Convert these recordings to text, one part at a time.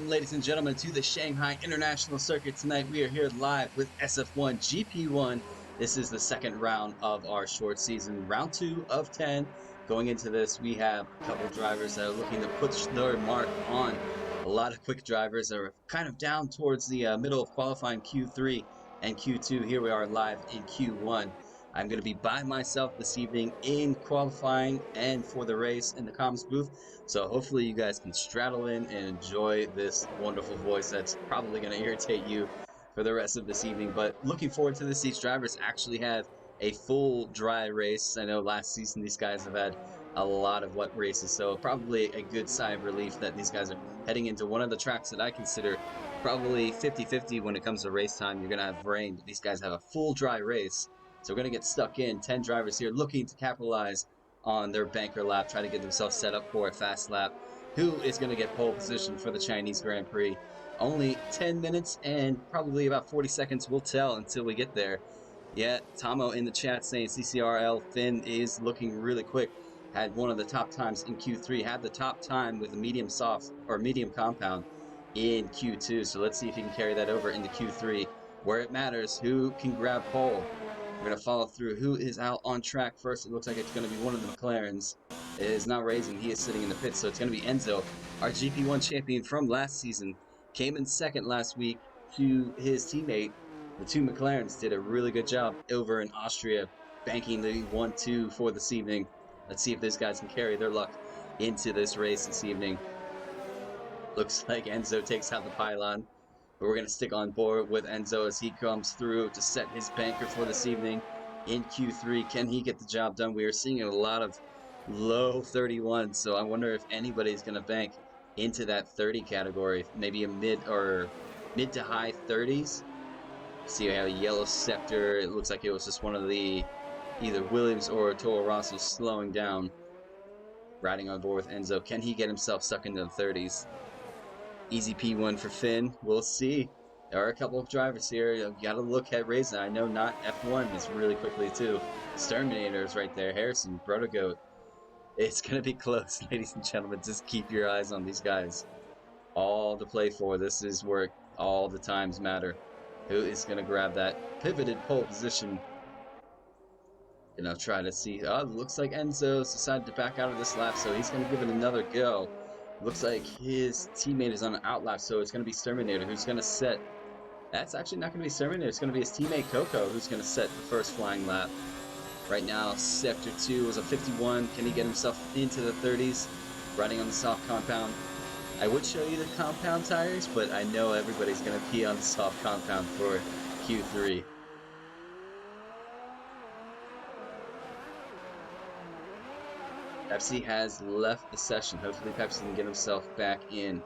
Welcome, ladies and gentlemen, to the Shanghai International Circuit. Tonight we are here live with SF1 GP1. This is the second round of our short season, round 2 of 10. Going into this, we have a couple drivers that are looking to push their mark on. A lot of quick drivers that are kind of down towards the middle of qualifying Q3 and Q2. Here we are live in Q1. I'm going to be by myself this evening in qualifying and for the race in the comms booth. So hopefully you guys can straddle in and enjoy this wonderful voice that's probably going to irritate you for the rest of this evening. But looking forward to this. These drivers actually have a full dry race. I know last season these guys have had a lot of wet races, so probably a good sigh of relief that these guys are heading into one of the tracks that I consider probably 50-50 when it comes to race time. You're going to have rain, but these guys have a full dry race. So we're going to get stuck in. 10 drivers here looking to capitalize on their banker lap, try to get themselves set up for a fast lap. Who is going to get pole position for the Chinese Grand Prix? Only 10 minutes and probably about 40 seconds will tell until we get there. Yeah, Tomo in the chat saying CCRL Finn is looking really quick. Had one of the top times in Q3, had the top time with a medium soft or medium compound in Q2. So let's see if he can carry that over into Q3 where it matters. Who can grab pole? We're going to follow through. Who is out on track first? It looks like it's going to be one of the McLarens. It is not racing. He is sitting in the pits, so it's going to be Enzo, our GP1 champion from last season. Came in second last week to his teammate. The two McLarens did a really good job over in Austria, banking the 1-2 for this evening. Let's see if these guys can carry their luck into this race this evening. Looks like Enzo takes out the pylon. But we're going to stick on board with Enzo as he comes through to set his banker for this evening in Q3. Can he get the job done? We are seeing a lot of low 31s, so I wonder if anybody's going to bank into that 30 category. Maybe a mid to high 30s. See, we have a yellow scepter. It looks like it was just one of the either Williams or Toro Rosso slowing down. Riding on board with Enzo. Can he get himself stuck into the 30s? Easy P1 for Finn. We'll see. There are a couple of drivers here. You gotta look at racing. I know not F1 is really quickly too. Exterminator's right there. Harrison, Brotogoat. It's gonna be close, ladies and gentlemen. Just keep your eyes on these guys. All to play for. This is where all the times matter. Who is gonna grab that pivoted pole position? Try to see. Oh, it looks like Enzo's decided to back out of this lap, so he's gonna give it another go. Looks like his teammate is on an outlap, so it's going to be Terminator who's going to set. That's actually not going to be Terminator. It's going to be his teammate Coco who's going to set the first flying lap. Right now, Sector 2 is a 51. Can he get himself into the 30s? Riding on the soft compound. I would show you the compound tires, but I know everybody's going to be on the soft compound for Q3. Pepsi has left the session. Hopefully Pepsi can get himself back in.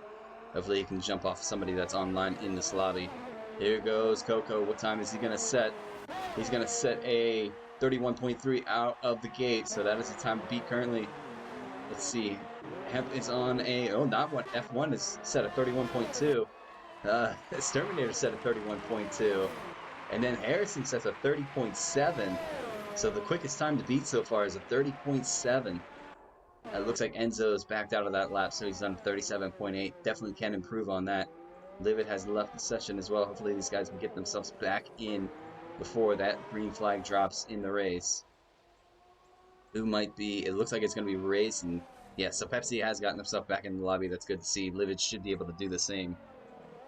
Hopefully he can jump off somebody that's online in this lobby. Here goes Coco. What time is he going to set? He's going to set a 31.3 out of the gate, so that is the time to beat currently. Let's see. Hemp is on a... Oh, not what. F1 is set at 31.2. Exterminator set at 31.2. And then Harrison sets a 30.7. So the quickest time to beat so far is a 30.7. It looks like Enzo's backed out of that lap, so he's done 37.8. Definitely can improve on that. Livid has left the session as well. Hopefully these guys can get themselves back in before that green flag drops in the race. Who might be... It looks like it's going to be racing. Yeah, so Pepsi has gotten himself back in the lobby. That's good to see. Livid should be able to do the same.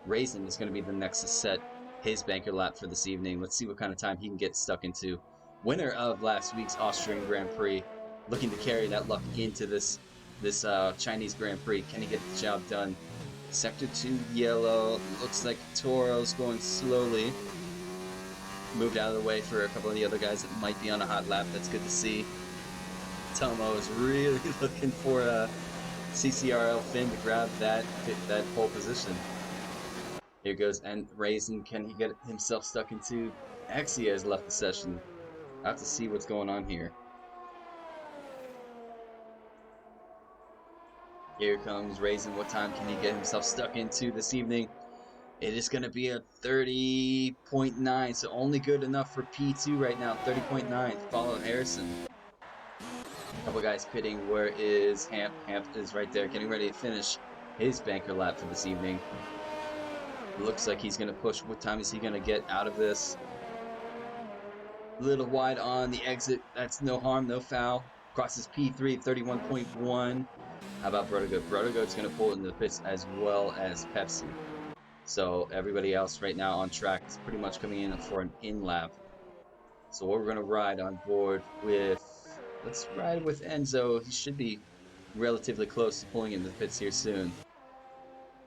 Raisin is going to be the next to set his banker lap for this evening. Let's see what kind of time he can get stuck into. Winner of last week's Austrian Grand Prix. Looking to carry that luck into this Chinese Grand Prix. Can he get the job done? Sector 2 yellow. Looks like Toro's going slowly. Moved out of the way for a couple of the other guys that might be on a hot lap. That's good to see. Tomo is really looking for a CCRL Finn to grab that pole position. Here goes Raisin. Can he get himself stuck into... Axia has left the session. I have to see what's going on here. Here comes Raisin. What time can he get himself stuck into this evening? It is going to be a 30.9, so only good enough for P2 right now. 30.9. Follow Harrison. A couple guys pitting. Where is Hamp? Hamp is right there, getting ready to finish his banker lap for this evening. Looks like he's going to push. What time is he going to get out of this? A little wide on the exit. That's no harm, no foul. Crosses P3, 31.1. How about Brodegoat? Brodegoat's going to pull into the pits as well as Pepsi. So everybody else right now on track is pretty much coming in for an in lap. So we're going to ride on board with, let's ride with Enzo. He should be relatively close to pulling into the pits here soon.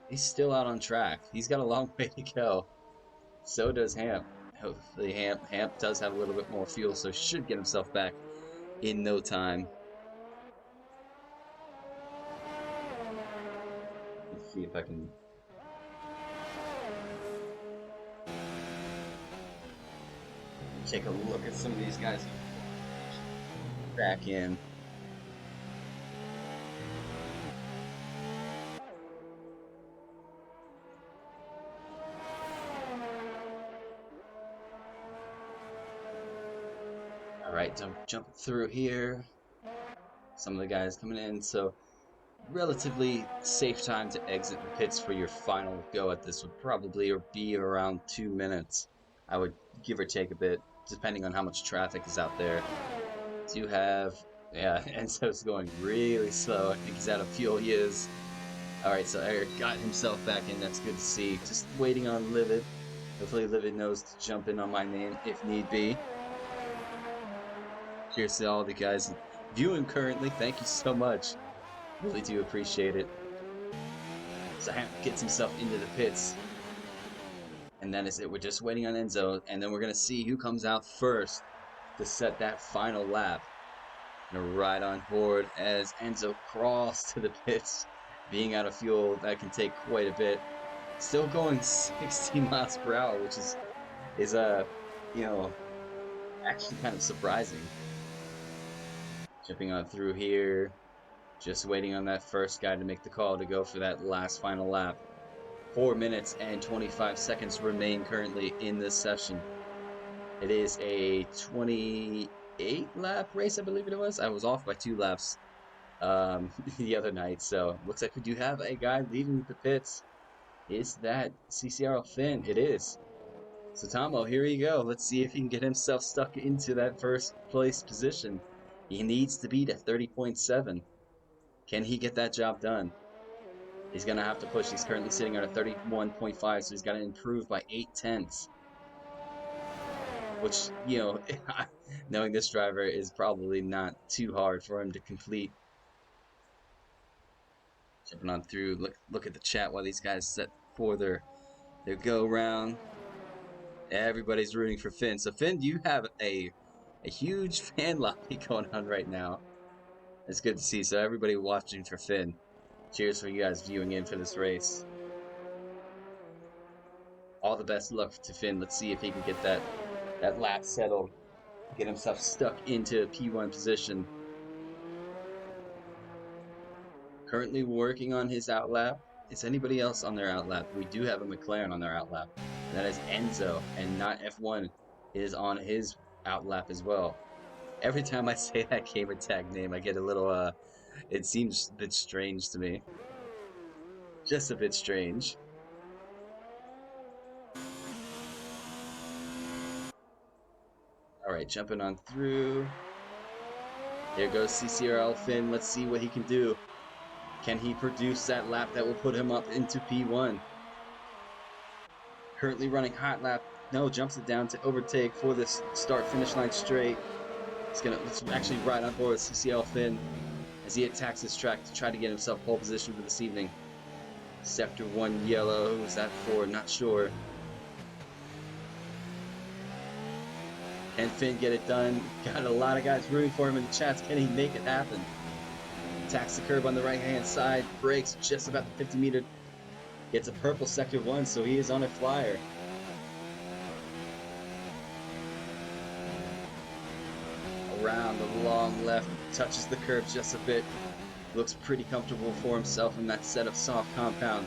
He's still out on track. He's got a long way to go. So does Hamp. Hopefully Hamp does have a little bit more fuel, so should get himself back in no time. Let's see if I can take a look at some of these guys back in. All right, jump through here. Some of the guys coming in, so relatively safe time to exit the pits for your final go at this would probably be around 2 minutes. I would give or take a bit, depending on how much traffic is out there. Do have, yeah, Enzo's going really slow. I think he's out of fuel. He is. All right, so Eric got himself back in. That's good to see. Just waiting on Livid. Hopefully Livid knows to jump in on my name if need be. Cheers to all the guys viewing currently. Thank you so much. Really do appreciate it. So Hamp gets himself into the pits. And that is it. We're just waiting on Enzo. And then we're going to see who comes out first to set that final lap. Gonna ride on board as Enzo crawls to the pits. Being out of fuel, that can take quite a bit. Still going 60 miles per hour, which is actually kind of surprising. Jumping on through here. Just waiting on that first guy to make the call to go for that last final lap. 4 minutes and 25 seconds remain currently in this session. It is a 28 lap race, I believe it was. I was off by 2 laps the other night, so looks like we do have a guy leading the pits. Is that CCRL Finn? It is. So Tomo, here you go. Let's see if he can get himself stuck into that first place position. He needs to beat a 30.7. Can he get that job done? He's going to have to push. He's currently sitting at a 31.5, so he's got to improve by 0.8. Which, knowing this driver is probably not too hard for him to complete. Jumping on through, look at the chat while these guys set for their go round. Everybody's rooting for Finn. So Finn, you have a huge fan lobby going on right now. It's good to see. So everybody watching for Finn. Cheers for you guys viewing in for this race. All the best luck to Finn. Let's see if he can get that lap settled. Get himself stuck into P1 position. Currently working on his outlap. Is anybody else on their outlap? We do have a McLaren on their outlap. That is Enzo, and not F1 is on his outlap as well. Every time I say that gamer tag name, I get a little, it seems a bit strange to me. Just a bit strange. Alright, jumping on through. There goes CCRL Finn. Let's see what he can do. Can he produce that lap that will put him up into P1? Currently running hot lap. No, jumps it down to overtake for this start-finish line straight. Let's actually ride on board with CCL Finn as he attacks this track to try to get himself pole position for this evening. Sector 1 yellow. Who's that for? Not sure. Can Finn get it done? Got a lot of guys rooting for him in the chats. Can he make it happen? Attacks the curb on the right-hand side. Brakes just about the 50-meter. Gets a purple Sector 1, so he is on a flyer. Around the long left. Touches the curb just a bit. Looks pretty comfortable for himself in that set of soft compound.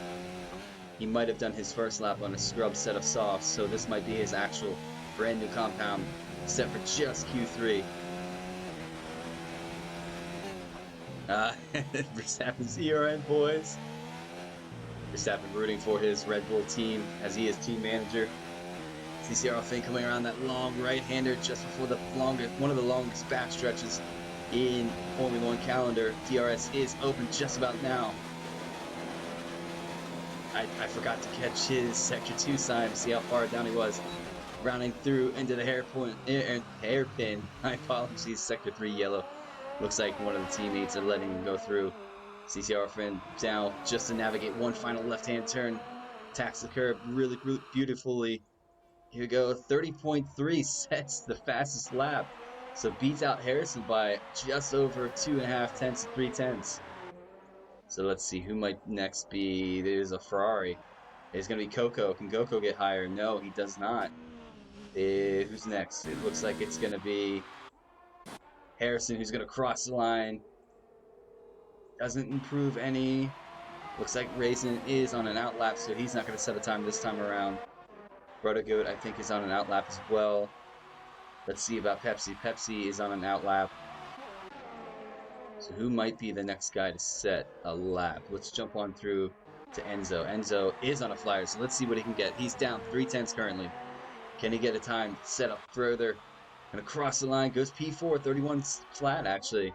He might have done his first lap on a scrub set of softs, so this might be his actual brand new compound set for just Q3. Verstappen's ERN, boys. Verstappen rooting for his Red Bull team as he is team manager. CCR Finn coming around that long right-hander just before one of the longest back stretches in Formula One calendar. DRS is open just about now. I forgot to catch his sector 2 sign to see how far down he was. Rounding through into the hairpin. My apologies, sector 3 yellow. Looks like one of the teammates are letting him go through. CCR Finn now just to navigate one final left-hand turn. Tacks the curb really beautifully. Here we go, 30.3 sets the fastest lap. So beats out Harrison by just over 2.5 tenths to 3 tenths. So let's see who might next be. There's a Ferrari. It's going to be Coco. Can Coco get higher? No, he does not. Who's next? It looks like it's going to be Harrison, who's going to cross the line. Doesn't improve any. Looks like Raisin is on an outlap, so he's not going to set a time this time around. Brodagoat, I think, is on an outlap as well. Let's see about Pepsi. Pepsi is on an outlap. So who might be the next guy to set a lap? Let's jump on through to Enzo. Enzo is on a flyer, so let's see what he can get. He's down 3 tenths currently. Can he get a time set up further? Gonna cross the line, goes P4, 31 flat actually.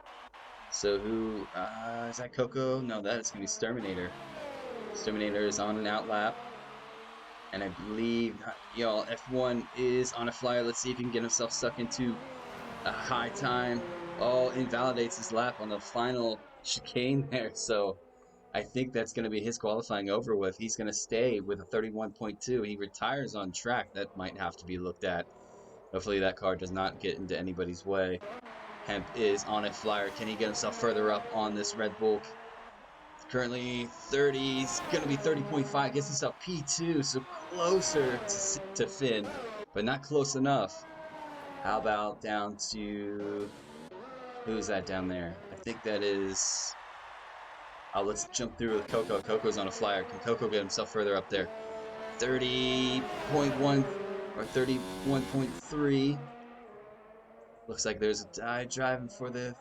So who, is that Coco? No, that is gonna be Sterminator. Sterminator is on an outlap. And I believe, y'all, F1 is on a flyer. Let's see if he can get himself stuck into a high time. Oh, invalidates his lap on the final chicane there. So I think that's going to be his qualifying over with. He's going to stay with a 31.2. He retires on track. That might have to be looked at. Hopefully that car does not get into anybody's way. Hemp is on a flyer. Can he get himself further up on this Red Bull? Currently 30, he's going to be 30.5, gets himself P2, so closer to Finn, but not close enough. How about down to, who's that down there? I think that is, let's jump through with Coco. Coco's on a flyer. Can Coco get himself further up there? 30.1 or 31.3. Looks like there's a die driving for the,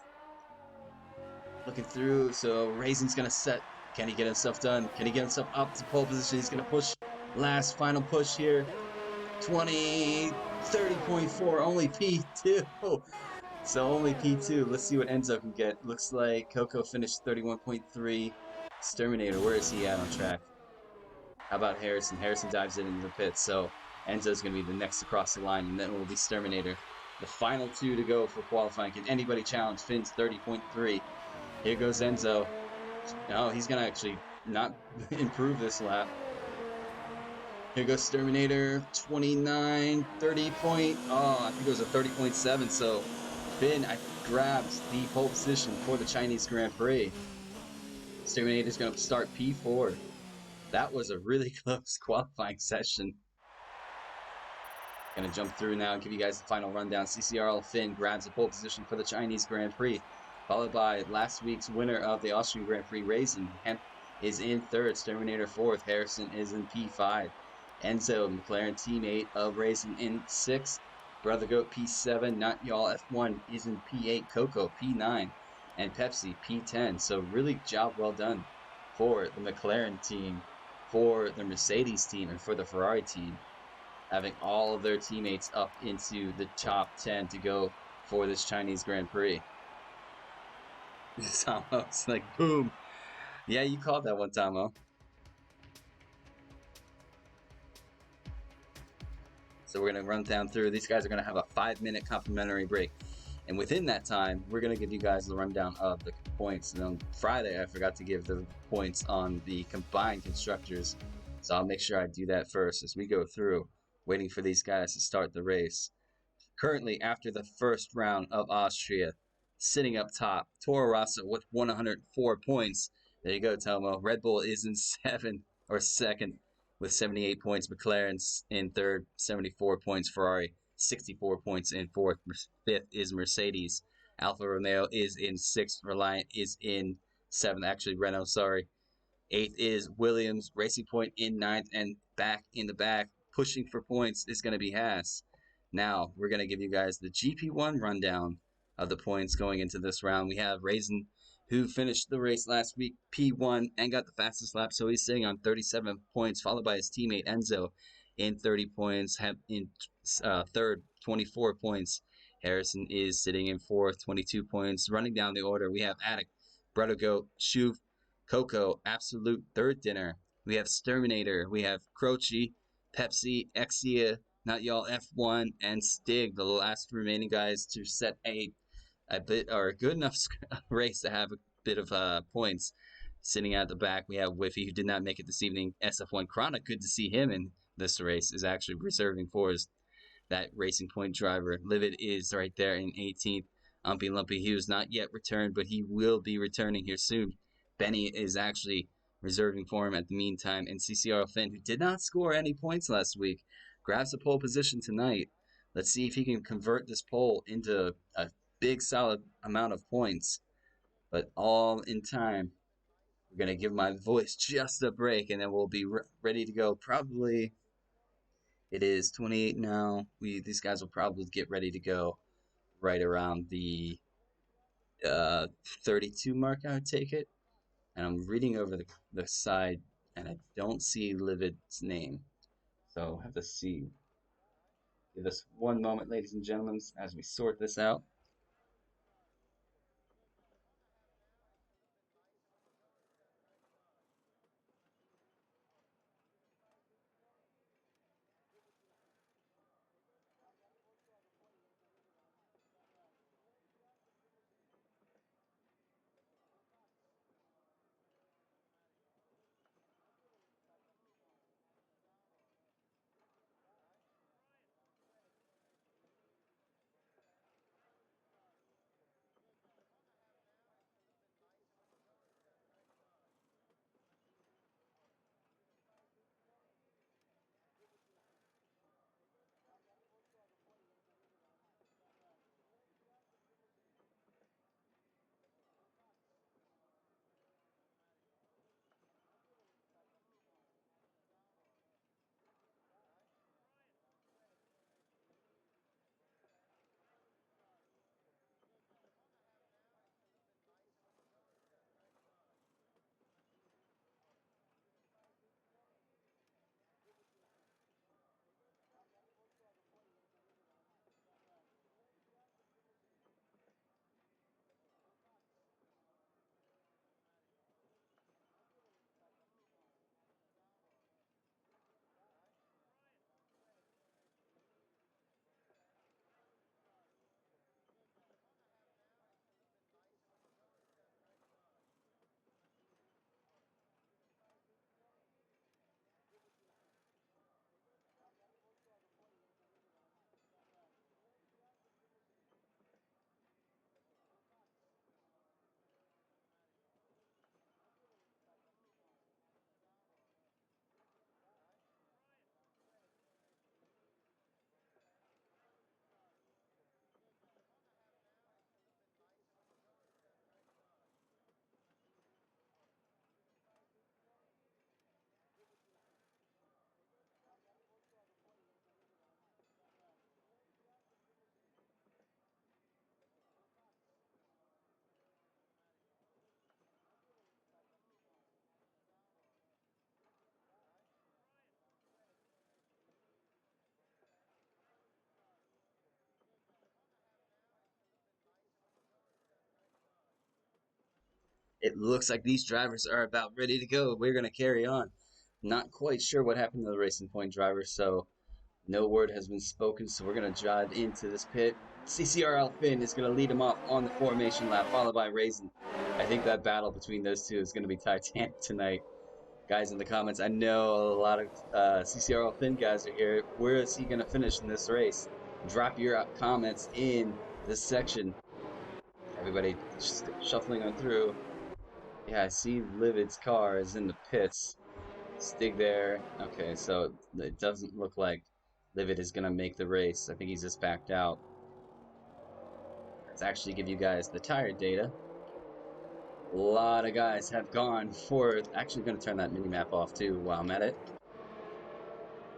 looking through, so Raisin's going to set. Can he get himself done? Can he get himself up to pole position? He's going to push. Last final push here. 30.4. Only P2. So only P2. Let's see what Enzo can get. Looks like Coco finished 31.3. Sterminator, where is he at on track? How about Harrison? Harrison dives in into the pit. So Enzo's going to be the next to cross the line, and then it will be Sterminator. The final 2 to go for qualifying. Can anybody challenge Finn's 30.3? Here goes Enzo. No, he's going to actually not improve this lap. Here goes Terminator, 29, 30 point. Oh, I think it was a 30.7. So Finn grabs the pole position for the Chinese Grand Prix. Terminator's going to start P4. That was a really close qualifying session. Going to jump through now and give you guys the final rundown. CCRL Finn grabs the pole position for the Chinese Grand Prix, followed by last week's winner of the Austrian Grand Prix, Raisin. Hemp is in 3rd, Terminator 4th, Harrison is in P5. Enzo, McLaren teammate of Raisin, in 6th. Brother Goat P7, Not Y'all F1 is in P8. Coco P9, and Pepsi P10. So really job well done for the McLaren team, for the Mercedes team, and for the Ferrari team, having all of their teammates up into the top 10 to go for this Chinese Grand Prix. Tomo's like, boom. Yeah, you called that one, Tomo. So we're going to run down through. These guys are going to have a 5-minute complimentary break. And within that time, we're going to give you guys the rundown of the points. And on Friday, I forgot to give the points on the combined constructors. So I'll make sure I do that first as we go through, waiting for these guys to start the race. Currently, after the first round of Austria, sitting up top, Toro Rosso with 104 points. There you go, Tomo. Red Bull is in 2nd with 78 points. McLaren's in 3rd, 74 points. Ferrari, 64 points in 4th. 5th is Mercedes. Alfa Romeo is in 6th. Reliant is in 7th. Actually, Renault, sorry. 8th is Williams. Racing Point in 9th. And back in the back, pushing for points, is going to be Haas. Now, we're going to give you guys the GP1 rundown of the points going into this round. We have Raisin, who finished the race last week, P1, and got the fastest lap. So he's sitting on 37 points, followed by his teammate Enzo in 30 points, in third, 24 points. Harrison is sitting in fourth, 22 points. Running down the order, we have Attic, Bruttogoat, Shuv, Coco, Absolute Third Dinner. We have Sterminator, we have Croce, Pepsi, Exia, Not Y'all F1, and Stig, the last remaining guys to set a bit or a good enough race to have a bit of points. Sitting at the back, we have Whiffy, who did not make it this evening. SF1 Chronic, good to see him in this race, is actually reserving for his that Racing Point driver. Livid is right there in 18th. Umpy Lumpy, he was not yet returned, but he will be returning here soon. Benny is actually reserving for him at the meantime. And CCR Finn, who did not score any points last week, grabs the pole position tonight. Let's see if he can convert this pole into a big solid amount of points. But all in time. We're going to give my voice just a break, and then we'll be ready to go. Probably it is 28 now. These guys will probably get ready to go right around the 32 mark, I would take it. And I'm reading over the side, and I don't see Livid's name. So I'll have to see. Give us one moment, ladies and gentlemen, as we sort this out. It looks like these drivers are about ready to go. We're going to carry on. Not quite sure what happened to the Racing Point driver, so no word has been spoken, so we're going to drive into this pit. CCRL Finn is going to lead him off on the formation lap, followed by Raisin. I think that battle between those two is going to be titanic tonight. Guys in the comments, I know a lot of CCRL Finn guys are here. Where is he going to finish in this race? Drop your comments in this section. Everybody just shuffling on through. Yeah, I see Livid's car is in the pits. Stig there. Okay, so it doesn't look like Livid is going to make the race. I think he's just backed out. Let's actually give you guys the tire data. A lot of guys have gone for... Actually going to turn that mini-map off too while I'm at it.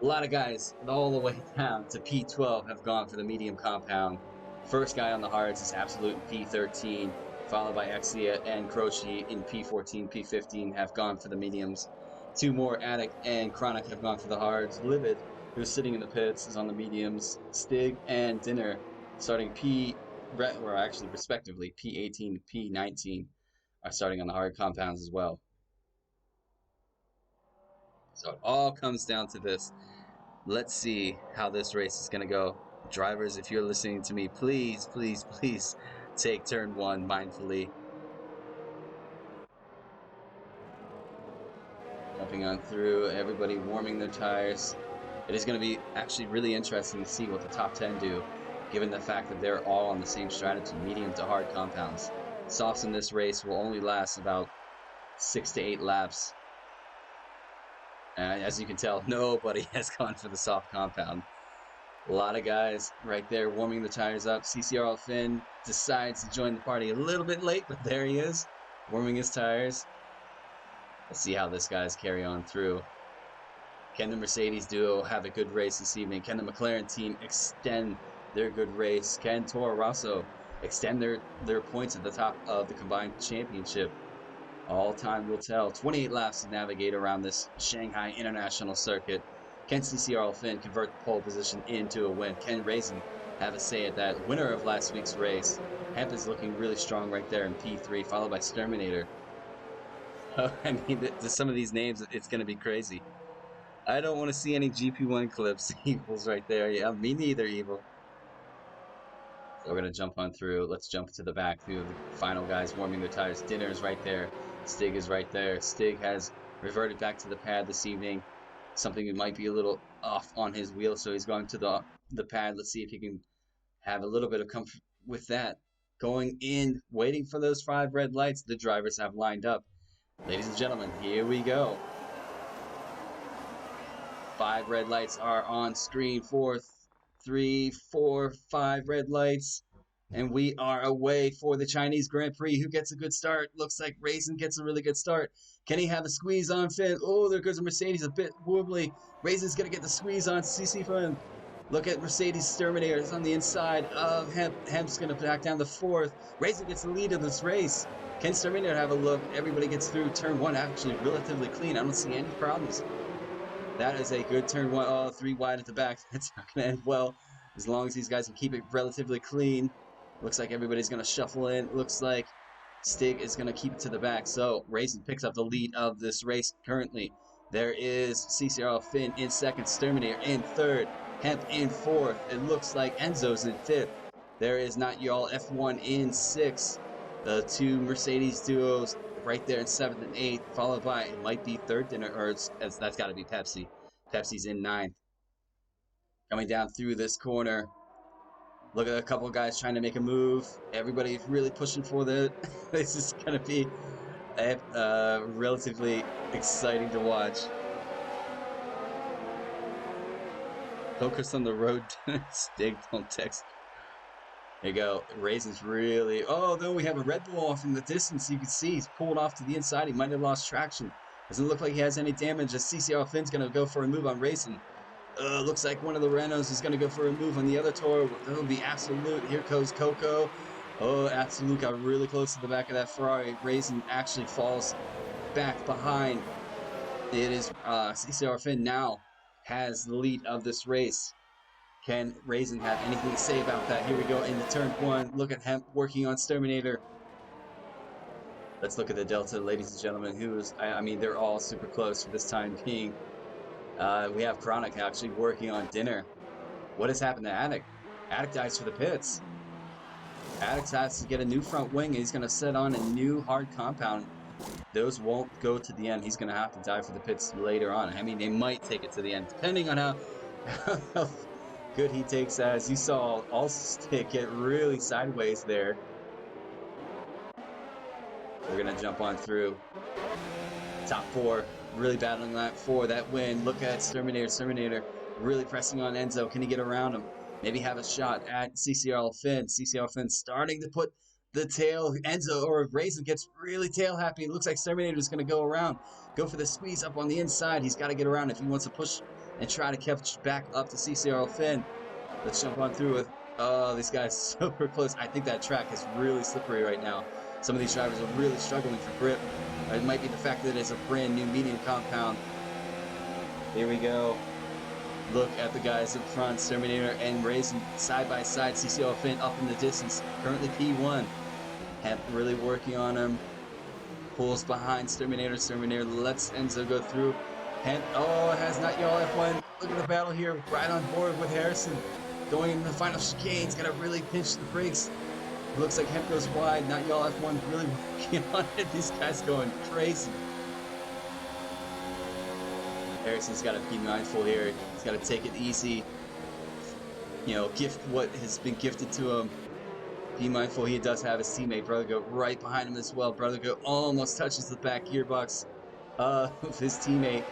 A lot of guys all the way down to P12 have gone for the medium compound. First guy on the hards is Absolute P13. followed by Exia and Croce in P14, P15 have gone for the mediums. Two more, Attic and Chronic, have gone for the hards. Livid, who's sitting in the pits, is on the mediums. Stig and Dinner, starting or actually respectively P18 and P19, are starting on the hard compounds as well. So it all comes down to this. Let's see how this race is going to go. Drivers, if you're listening to me, please, please, please take turn one mindfully. Jumping on through, everybody warming their tires. It is going to be actually really interesting to see what the top 10 do, given the fact that they're all on the same strategy, medium to hard compounds. Softs in this race will only last about 6 to 8 laps. As you can tell, nobody has gone for the soft compound. A lot of guys right there warming the tires up. CCR Finn decides to join the party a little bit late, but there he is, warming his tires. Let's see how this guy's carry on through. Can the Mercedes duo have a good race this evening? Can the McLaren team extend their good race? Can Toro Rosso extend their points at the top of the combined championship? All time will tell. 28 laps to navigate around this Shanghai International Circuit. Can CCR Finn convert the pole position into a win? Can Raisin have a say at that? Winner of last week's race. Hemp is looking really strong right there in P3, followed by Terminator. I mean, some of these names, it's going to be crazy. I don't want to see any GP1 clips. Evil's right there. Yeah, me neither, Evil. So we're going to jump on through. Let's jump to the back through the final guys warming their tires. Dinner is right there. Stig is right there. Stig has reverted back to the pad this evening. Something that might be a little off on his wheel, so he's going to the pad. Let's see if he can have a little bit of comfort with that. Going in, waiting for those 5 red lights the drivers have lined up. Ladies and gentlemen, here we go. 5 red lights are on screen. 4, 3, 4, 5 red lights. And we are away for the Chinese Grand Prix. Who gets a good start? Looks like Raisin gets a really good start. Can he have a squeeze on Finn? Oh, there goes a Mercedes, a bit wobbly. Raisin's going to get the squeeze on CC Finn. Look at Mercedes Terminator. It's on the inside of Hemp. Hemp's going to back down to 4th. Raisin gets the lead of this race. Can Terminator have a look? Everybody gets through turn 1 actually relatively clean. I don't see any problems. That is a good turn 1. Oh, 3 wide at the back. That's not going to end well. As long as these guys can keep it relatively clean. Looks like everybody's going to shuffle in. Looks like Stig is going to keep it to the back. So Raisin picks up the lead of this race currently. There is CCR Finn in 2nd. Terminator in 3rd. Hemp in 4th. It looks like Enzo's in 5th. There is Not Y'all F1 in 6th. The 2 Mercedes duos right there in 7th and 8th, followed by, it might be 3rd Dinner, or that's got to be Pepsi. Pepsi's in 9th. Coming down through this corner. Look at a couple of guys trying to make a move. Everybody's really pushing for the. This is going to be relatively exciting to watch. Focus on the road. Stig, don't text. There you go. Raisin's really. Oh, though we have a Red Bull off in the distance. You can see he's pulled off to the inside. He might have lost traction. Doesn't look like he has any damage. As CCR Finn's going to go for a move on Raisin. Looks like one of the Renaults is going to go for a move on the other Toro. That would be Absolute. Here goes Coco. Oh, Absolute got really close to the back of that Ferrari. Raisin actually falls back behind. It is CCR Finn now has the lead of this race. Can Raisin have anything to say about that? Here we go into turn 1. Look at Hemp working on Terminator. Let's look at the Delta, ladies and gentlemen. I mean, they're all super close for this time being. We have Chronic actually working on Dinner. What has happened to Attic? Attic dies for the pits. Attic has to get a new front wing. He's going to set on a new hard compound. Those won't go to the end. He's going to have to die for the pits later on. I mean, they might take it to the end, depending on how good he takes that. As you saw, Allstick get really sideways there. We're going to jump on through. Top 4. Really battling that for that win. Look at Terminator really pressing on Enzo. Can he get around him? Maybe have a shot at CCR Finn. CCR Finn starting to put the tail. Enzo or Raisin gets really tail happy. It looks like Terminator is going to go around. Go for the squeeze up on the inside. He's got to get around if he wants to push and try to catch back up to CCR Finn. Let's jump on through with. Oh, these guys super close. I think that track is really slippery right now. Some of these drivers are really struggling for grip. Or it might be the fact that it's a brand new medium compound. Here we go. Look at the guys up front, Terminator and Raisin side by side. CCR Finn up in the distance, currently P1. Hemp really working on him. Pulls behind Terminator. Terminator lets Enzo go through. Hemp, oh, it has not y'all F1. Look at the battle here, right on board with Harrison. Going into the final chicane, he's got to really pinch the brakes. It looks like Hemp goes wide, not y'all F1 really working on it. These guys going crazy. Harrison's got to be mindful here. He's got to take it easy. You know, gift what has been gifted to him. Be mindful he does have his teammate Brother Goat right behind him as well. Brother Goat almost touches the back gearbox of his teammate.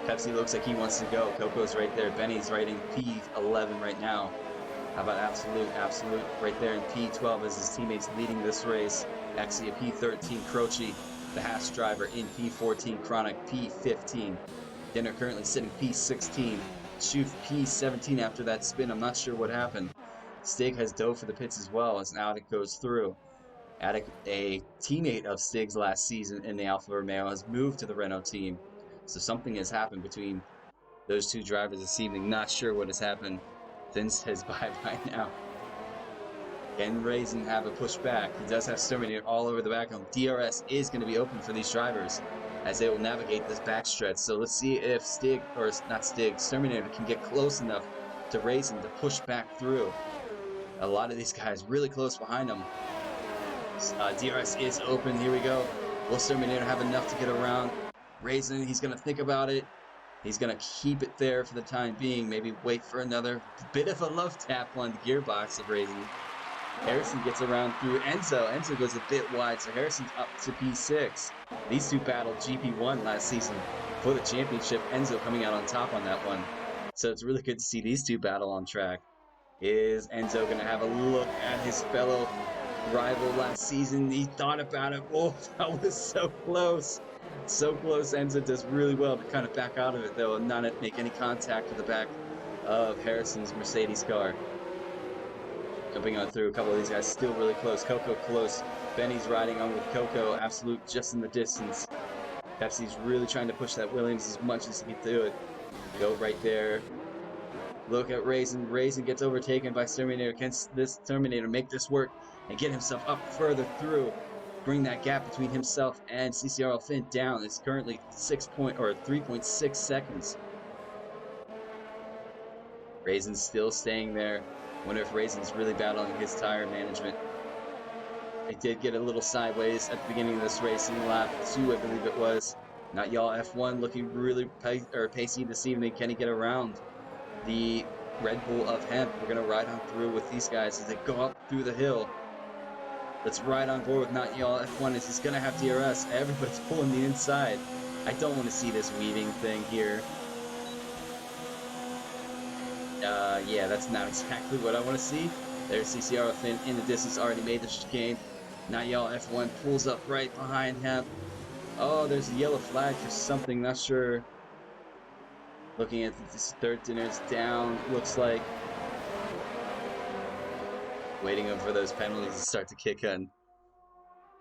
Pepsi looks like he wants to go. Coco's right there. Benny's riding P11 right now. How about Absolute? Absolute right there in P12 as his teammates leading this race. Actually a P13 Croce, the Haas driver in P14, Chronic P15. Dinner currently sitting P16. Schoof P17 after that spin. I'm not sure what happened. Stig has dove for the pits as well as Attic goes through. Attic, a teammate of Stig's last season in the Alfa Romeo, has moved to the Renault team. So something has happened between those two drivers this evening. Not sure what has happened. Finn says bye-bye now. Can Raisin have a pushback? He does have Terminator all over the back of him. DRS is going to be open for these drivers as they will navigate this backstretch. So let's see if Stig, or not Stig, Terminator can get close enough to Raisin to push back through. A lot of these guys really close behind him. DRS is open. Here we go. Will Terminator have enough to get around Raisin? He's going to think about it. He's going to keep it there for the time being. Maybe wait for another bit of a love tap on the gearbox of Raisin. Harrison gets around through Enzo. Enzo goes a bit wide, so Harrison's up to P6. These two battled GP1 last season for the championship. Enzo coming out on top on that one. So it's really good to see these two battle on track. Is Enzo going to have a look at his fellow rival last season? He thought about it. Oh, that was so close. So close. Enzo does really well to kind of back out of it, though, and not make any contact with the back of Harrison's Mercedes car. Jumping on through a couple of these guys, still really close. Coco close. Benny's riding on with Coco. Absolute just in the distance. Pepsi's really trying to push that Williams as much as he can do it. Go right there. Look at Raisin. Raisin gets overtaken by Terminator. Can this Terminator make this work and get himself up further through? Bring that gap between himself and CCRL Finn down. It's currently 3.6 seconds. Raisin's still staying there. Wonder if Raisin's really battling his tire management. It did get a little sideways at the beginning of this race in lap 2, I believe it was. Not y'all F1 looking really pacey this evening. Can he get around the Red Bull of Hemp? We're going to ride on through with these guys as they go up through the hill. Let's ride on board with Not Y'all F1 as he's going to have DRS. Everybody's pulling the inside. I don't want to see this weaving thing here. Yeah, that's not exactly what I want to see. There's CCR Finn in the distance, already made the chicane. Not Y'all F1 pulls up right behind him. Oh, there's a yellow flag for something, not sure. Looking at this third dinner's down, looks like. Waiting for those penalties to start to kick in.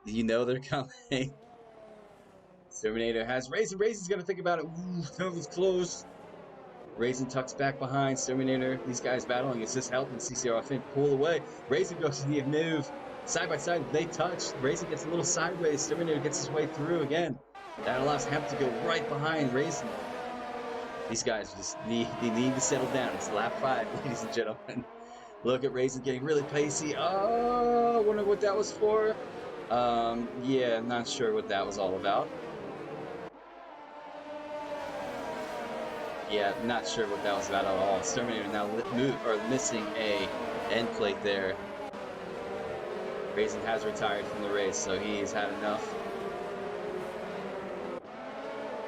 You know they're coming. Terminator has Raisin. Raisin's gonna think about it. Ooh, that was close. Raisin tucks back behind Terminator. These guys battling. It's just helping CCR Finn pull away. Raisin goes to the move. Side by side, they touch. Raisin gets a little sideways. Terminator gets his way through again. That allows Hemp to go right behind Raisin. These guys just need to settle down. It's lap 5, ladies and gentlemen. Look at Raisin getting really pacey. Oh, I wonder what that was for. Yeah, I'm not sure what that was all about. Yeah, not sure what that was about at all. Terminator now missing a end plate there. Raisin has retired from the race, so he's had enough.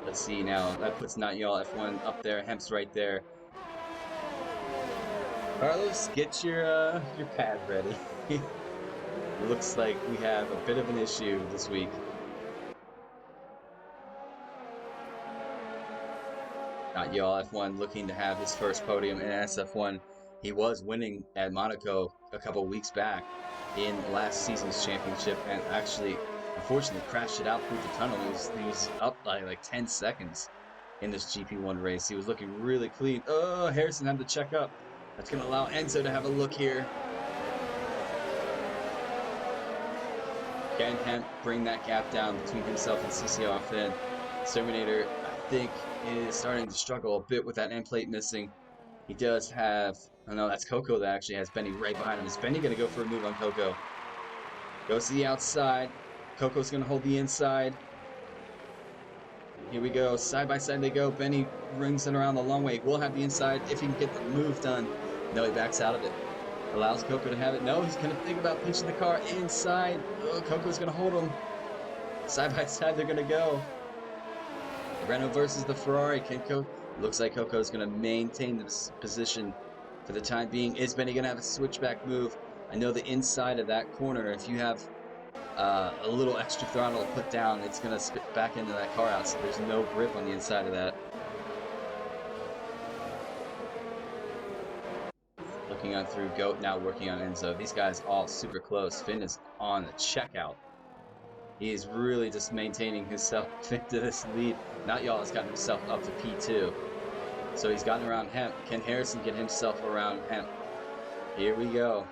Let's see now. That puts Not Y'all F1 up there. Hemp's right there. Carlos, get your pad ready. It looks like we have a bit of an issue this week. Not Y'all F1 looking to have his first podium in SF1. He was winning at Monaco a couple weeks back in last season's championship, and actually Unfortunately, crashed it out through the tunnel. He was up by like 10 seconds in this GP1 race. He was looking really clean. Oh, Harrison had to check up. That's going to allow Enzo to have a look here. Can Hemp bring that gap down between himself and CCR Finn? Terminator, I think, is starting to struggle a bit with that end plate missing. He does have, oh no, that's Coco that actually has Benny right behind him. Is Benny going to go for a move on Coco? Goes to the outside. Coco's going to hold the inside. Here we go. Side by side they go. Benny rings it around the long way. We'll have the inside if he can get the move done. No, he backs out of it. Allows Coco to have it. No, he's going to think about pinching the car inside. Oh, Coco's going to hold him. Side by side they're going to go. The Renault versus the Ferrari. Looks like Coco's going to maintain this position for the time being. Is Benny going to have a switchback move? I know the inside of that corner, if you have a little extra throttle put down, it's going to spit back into that car out, so there's no grip on the inside of that. Looking on through Goat, now working on Enzo. These guys all super close. Finn is on the checkout. He is really just maintaining himself into this lead. Not y'all has gotten himself up to P2. So he's gotten around Hemp. Can Harrison get himself around Hemp? Here we go.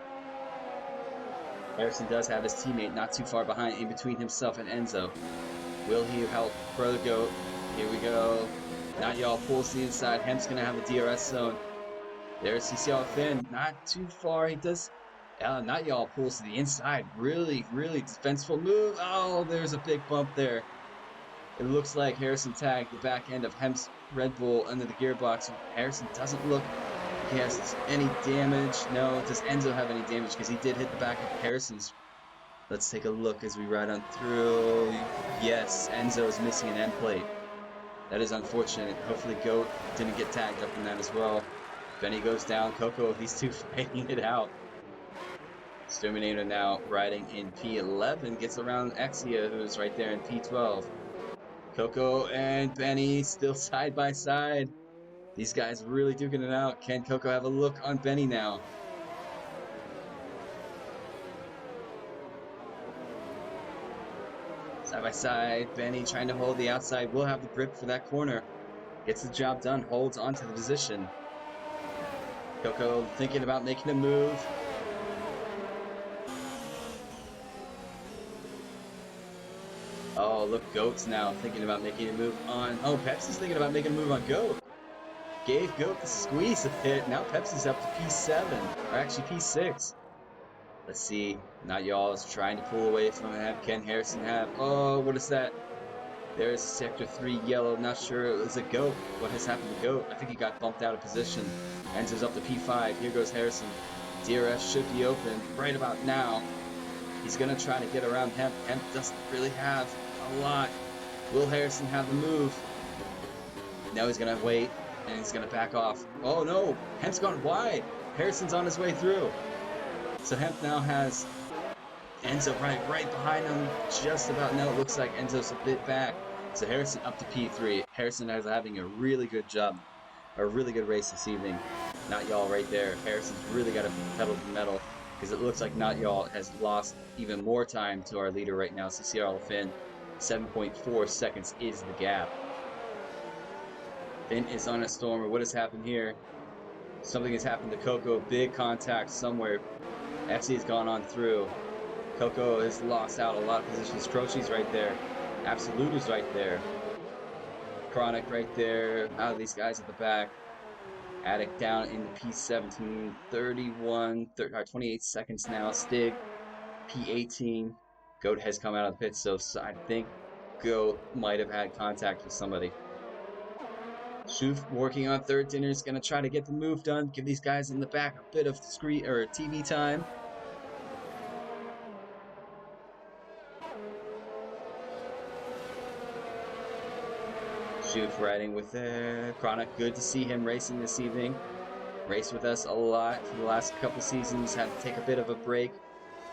Harrison does have his teammate not too far behind, in between himself and Enzo. Will he help Brother Goat? Here we go. Not y'all pulls the inside. Hemp's going to have the DRS zone. There's CCR Finn. Not too far. He does. Not y'all pulls to the inside. Really, really defensive move. Oh, there's a big bump there. It looks like Harrison tagged the back end of Hemp's Red Bull under the gearbox. Harrison doesn't look like he has any damage. No, does Enzo have any damage? Because he did hit the back of Harrison's. Let's take a look as we ride on through. Yes, Enzo is missing an end plate. That is unfortunate. Hopefully Goat didn't get tagged up in that as well. Benny goes down. Coco, these two fighting it out. Terminator now riding in P11, gets around Exia, who's right there in P12. Coco and Benny still side by side. These guys really duking it out. Can Coco have a look on Benny now? Side by side, Benny trying to hold the outside. Will have the grip for that corner. Gets the job done, holds onto the position. Coco thinking about making a move. Oh, look, Goat's now thinking about making a move on... Oh, Pepsi's thinking about making a move on Goat. Gave Goat the squeeze a bit. Now Pepsi's up to P7, or actually P6. Let's see. Not y'all is trying to pull away from him. Can Harrison have... Oh, what is that? There's Sector 3 yellow. Not sure it was a Goat. What has happened to Goat? I think he got bumped out of position. Enzo's up to P5. Here goes Harrison. DRS should be open right about now. He's going to try to get around Hemp. Hemp doesn't really have a lot. Will Harrison have the move? Now he's going to wait, and he's going to back off. Oh no, Hemp's gone wide. Harrison's on his way through. So Hemp now has Enzo right behind him, just about. No, it looks like Enzo's a bit back. So Harrison up to P3. Harrison is having a really good job, a really good race this evening. Not y'all right there. Harrison's really got to pedal to the metal, because it looks like Not Y'all has lost even more time to our leader right now, CCR Finn. 7.4 seconds is the gap. Finn is on a stormer. What has happened here? Something has happened to Coco. Big contact somewhere. FC has gone on through. Coco has lost out a lot of positions. Croce's right there. Absolute is right there. Chronic right there. Out of these guys at the back. Attic down in P17, 28 seconds now. Stig, P18. Goat has come out of the pit, so I think Goat might have had contact with somebody. Shoof working on third dinner is going to try to get the move done. Give these guys in the back a bit of screen or TV time. Shoof riding with Chronic. Good to see him racing this evening. Raced with us a lot for the last couple seasons. Had to take a bit of a break.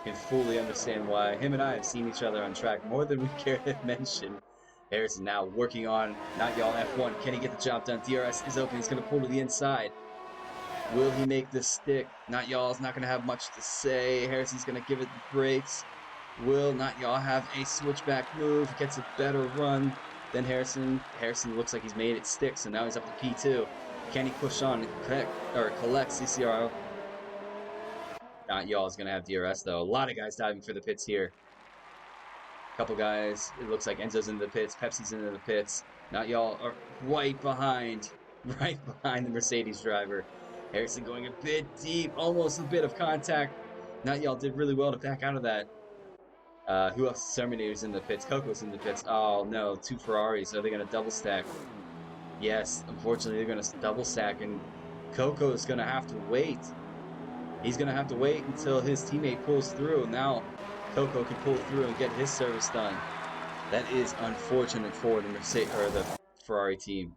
Can fully understand why. Him and I have seen each other on track more than we care to mention. Harrison now working on Not Y'all F1. Can he get the job done? DRS is open. He's going to pull to the inside. Will he make this stick? Not Y'all's not going to have much to say. Harrison's going to give it the brakes. Will not y'all have a switchback move? Gets a better run than Harrison. Harrison looks like he's made it stick, so now he's up to P2. Can he push on and collect CCRO? Not y'all is going to have DRS, though. A lot of guys diving for the pits here. Couple guys. It looks like Enzo's into the pits. Pepsi's into the pits. Not y'all are right behind the Mercedes driver. Harrison going a bit deep, almost a bit of contact. Not y'all did really well to back out of that. Who else? Terminator's in the pits. Coco's in the pits. Oh no, 2 Ferraris. Are they going to double stack? Yes, unfortunately they're going to double stack, and Coco is going to have to wait. He's going to have to wait until his teammate pulls through. Now Coco can pull through and get his service done. That is unfortunate for the the Ferrari team.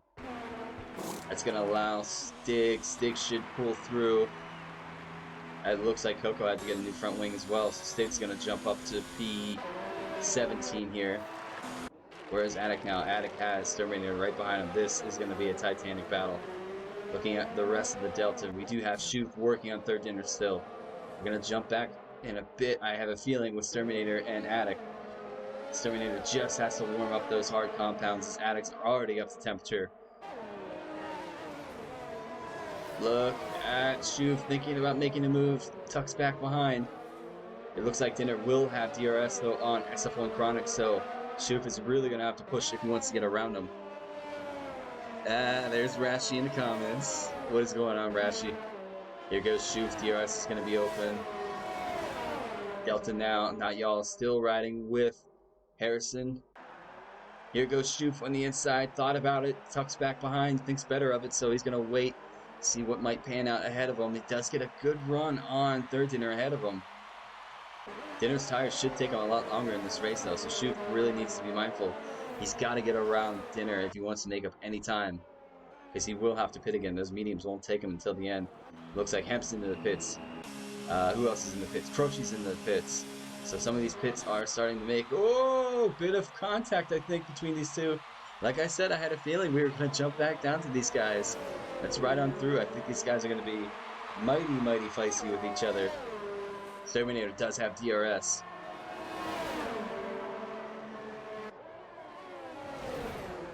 That's going to allow Stig. Stig should pull through. It looks like Coco had to get a new front wing as well, so Stig's going to jump up to P17 here. Whereas Attic now? Attic has Terminator right behind him. This is going to be a titanic battle. Looking at the rest of the Delta, we do have Shoof working on third dinner still. We're going to jump back in a bit, I have a feeling, with Terminator and Attic. Terminator just has to warm up those hard compounds as Attic's already up to temperature. Look at Shoof thinking about making a move. Tucks back behind. It looks like Dinner will have DRS though on SF1 Chronic, so Shoof is really going to have to push if he wants to get around him. There's Rashi in the comments. What is going on, Rashi? Here goes Shoof. DRS is going to be open. Delta now. Not y'all. Still riding with Harrison. Here goes Shoof on the inside. Thought about it. Tucks back behind. Thinks better of it, so he's going to wait. See what might pan out ahead of him. He does get a good run on third Dinner ahead of him. Dinner's tires should take him a lot longer in this race, though, so Shoof really needs to be mindful. He's got to get around Dinner if he wants to make up any time, because he will have to pit again. Those mediums won't take him until the end. Looks like Hemp's into the pits. Who else is in the pits? Croce's in the pits. So some of these pits are starting to make, bit of contact, I think, between these two. Like I said, I had a feeling we were going to jump back down to these guys. Let's ride on through. I think these guys are going to be mighty, mighty feisty with each other. Terminator does have DRS.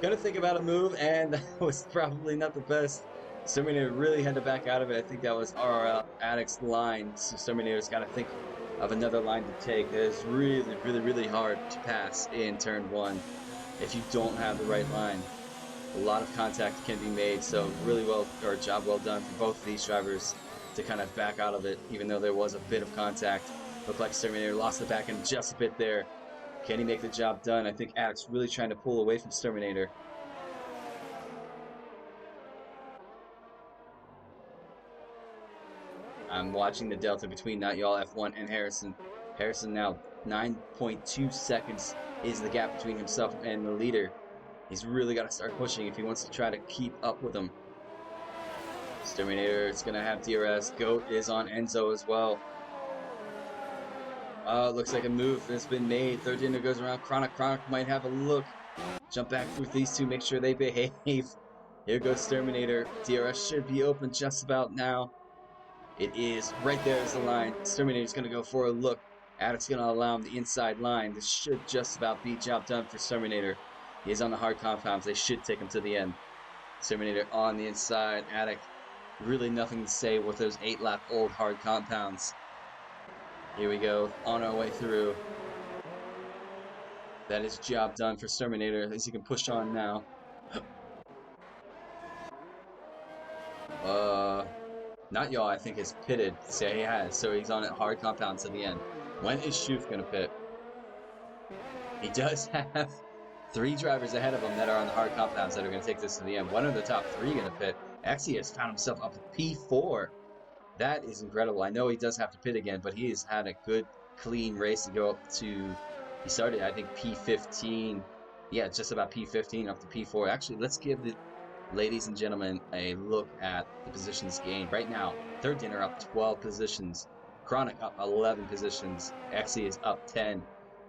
Gonna think about a move, and that was probably not the best. Terminator really had to back out of it. I think that was RRL Addict's line. So Terminator's got to think of another line to take. That is really, really, really hard to pass in turn 1 if you don't have the right line. A lot of contact can be made, so really job well done for both of these drivers to kind of back out of it, even though there was a bit of contact. Looked like Terminator lost the back end just a bit there. Can he make the job done? I think Addict's really trying to pull away from Terminator. I'm watching the delta between Not Y'all F1 and Harrison. Harrison now 9.2 seconds is the gap between himself and the leader. He's really got to start pushing if he wants to try to keep up with him. Terminator is going to have DRS. Goat is on Enzo as well. Looks like a move has been made. Third Dinner goes around. Chronic might have a look. Jump back through these two. Make sure they behave. Here goes Terminator. DRS should be open just about now. It is. Right there is the line. Terminator's going to go for a look. Addict's going to allow him the inside line. This should just about be job done for Terminator. He is on the hard compounds. They should take him to the end. Terminator on the inside. Attic, really nothing to say with those 8-lap old hard compounds. Here we go. On our way through. That is job done for Terminator. At least he can push on now. Not y'all, I think, is pitted. So he has. So he's on a hard compound to the end. When is Shoof going to pit? He does have 3 drivers ahead of him that are on the hard compounds that are going to take this to the end. One of the top 3 going to pit. Actually has found himself up to P4. That is incredible. I know he does have to pit again, but he has had a good, clean race to go up to... He started, I think, P15. Yeah, just about P15 up to P4. Actually, let's give the ladies and gentlemen a look at the positions gained. Right now, third Dinner up 12 positions. Chronic up 11 positions. Exy is up 10.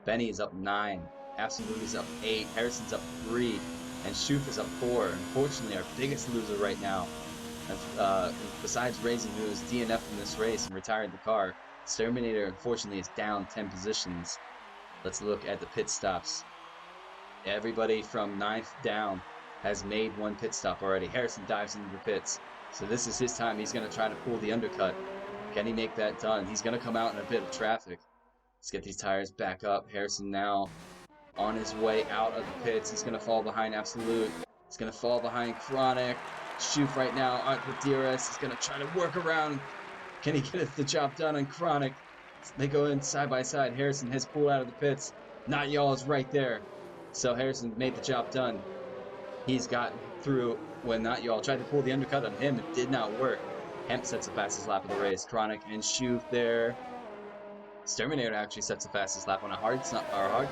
Benny is up 9. Absolute is up 8. Harrison's up 3. And Shoof is up 4. Unfortunately, our biggest loser right now, besides Raising, who is DNF in this race and retired the car, Terminator, unfortunately, is down 10 positions. Let's look at the pit stops. Everybody from 9th down has made one pit stop already. Harrison dives into the pits. So this is his time. He's going to try to pull the undercut. Can he make that done? He's going to come out in a bit of traffic. Let's get these tires back up. Harrison now on his way out of the pits. He's going to fall behind Absolute. He's going to fall behind Chronic. Schuf right now with DRS. He's going to try to work around. Can he get the job done on Chronic? They go in side by side. Harrison has pulled out of the pits. Not Y'all is right there. So Harrison made the job done. He's gotten through when Not Y'all tried to pull the undercut on him. It did not work. Hemp sets the fastest lap of the race. Chronic and Schuf there. Exterminator actually sets the fastest lap on a hard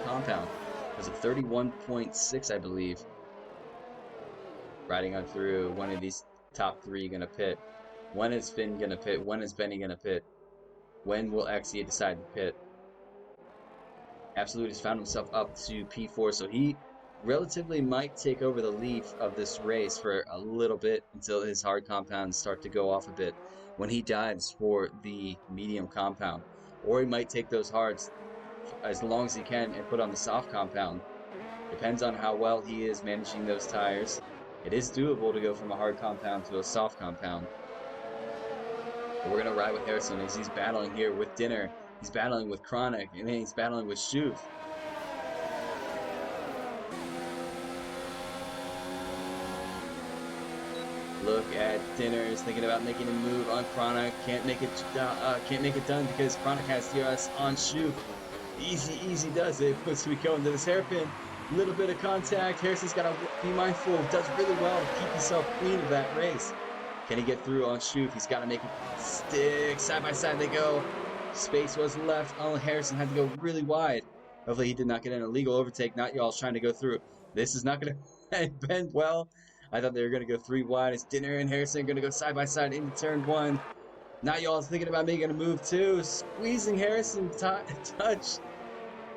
compound. It was a 31.6, I believe. Riding on through. One of these top three going to pit. When is Finn going to pit? When is Benny going to pit? When will Exia decide to pit? Absolute has found himself up to P4, so he relatively might take over the lead of this race for a little bit until his hard compounds start to go off a bit when he dives for the medium compound. Or he might take those hards as long as he can and put on the soft compound. Depends on how well he is managing those tires. It is doable to go from a hard compound to a soft compound. But we're going to ride with Harrison as he's battling here with Dinner. He's battling with Chronic, and then he's battling with Schuf. Look at Dinner. He's thinking about making a move on Chronic. Can't make it done because Chronic has DRS on Schuf. Easy does it. Puts we go into this hairpin. Little bit of contact. Harrison's got to be mindful. Does really well to keep himself clean of that race. Can he get through on Schuf? He's got to make it stick. Side by side they go. Space was left. Only Harrison had to go really wide. Hopefully he did not get an illegal overtake. Not Y'all's trying to go through. This is not going to bend well. I thought they were going to go 3 wide. It's Dinner and Harrison going to go side by side into turn 1. Not Y'all's thinking about making a move too. Squeezing Harrison touch.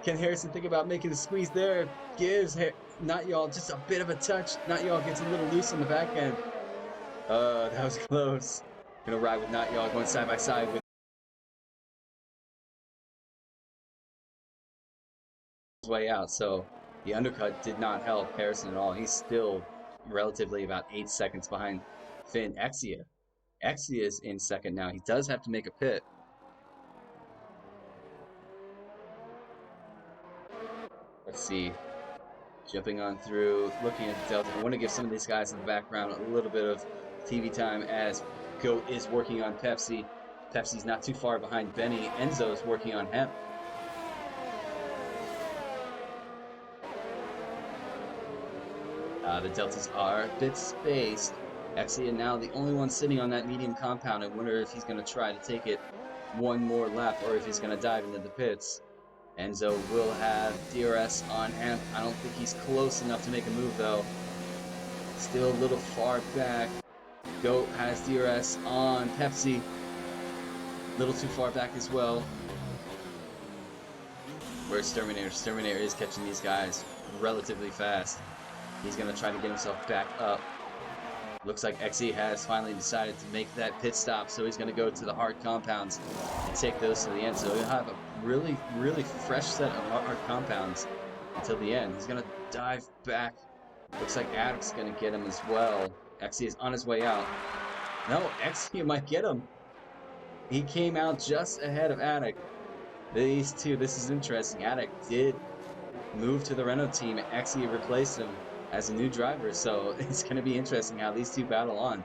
Can Harrison think about making a squeeze there? Gives Not Y'all just a bit of a touch. Not Y'all gets a little loose on the back end. That was close. Gonna ride with Not Y'all going side by side with his way out. So the undercut did not help Harrison at all. He's still relatively about 8 seconds behind Finn. Exia is in second now. He does have to make a pit. Let's see. Jumping on through, looking at the Delta. I want to give some of these guys in the background a little bit of TV time as Goat is working on Pepsi. Pepsi's not too far behind Benny. Enzo's working on Hemp. The Deltas are a bit spaced. Exia now the only one sitting on that medium compound. I wonder if he's going to try to take it one more lap or if he's going to dive into the pits. Enzo will have DRS on Hemp. I don't think he's close enough to make a move though. Still a little far back. Goat has DRS on Pepsi. A little too far back as well. Where's Terminator? Terminator is catching these guys relatively fast. He's going to try to get himself back up. Looks like Xe has finally decided to make that pit stop, so he's going to go to the hard compounds and take those to the end. So he'll have a really fresh set of hard compounds until the end. He's going to dive back. Looks like Addict's going to get him as well. Xe is on his way out. No, Xe might get him. He came out just ahead of Addict. These two, this is interesting. Addict did move to the Renault team. Xe replaced him as a new driver, so it's going to be interesting how these two battle on,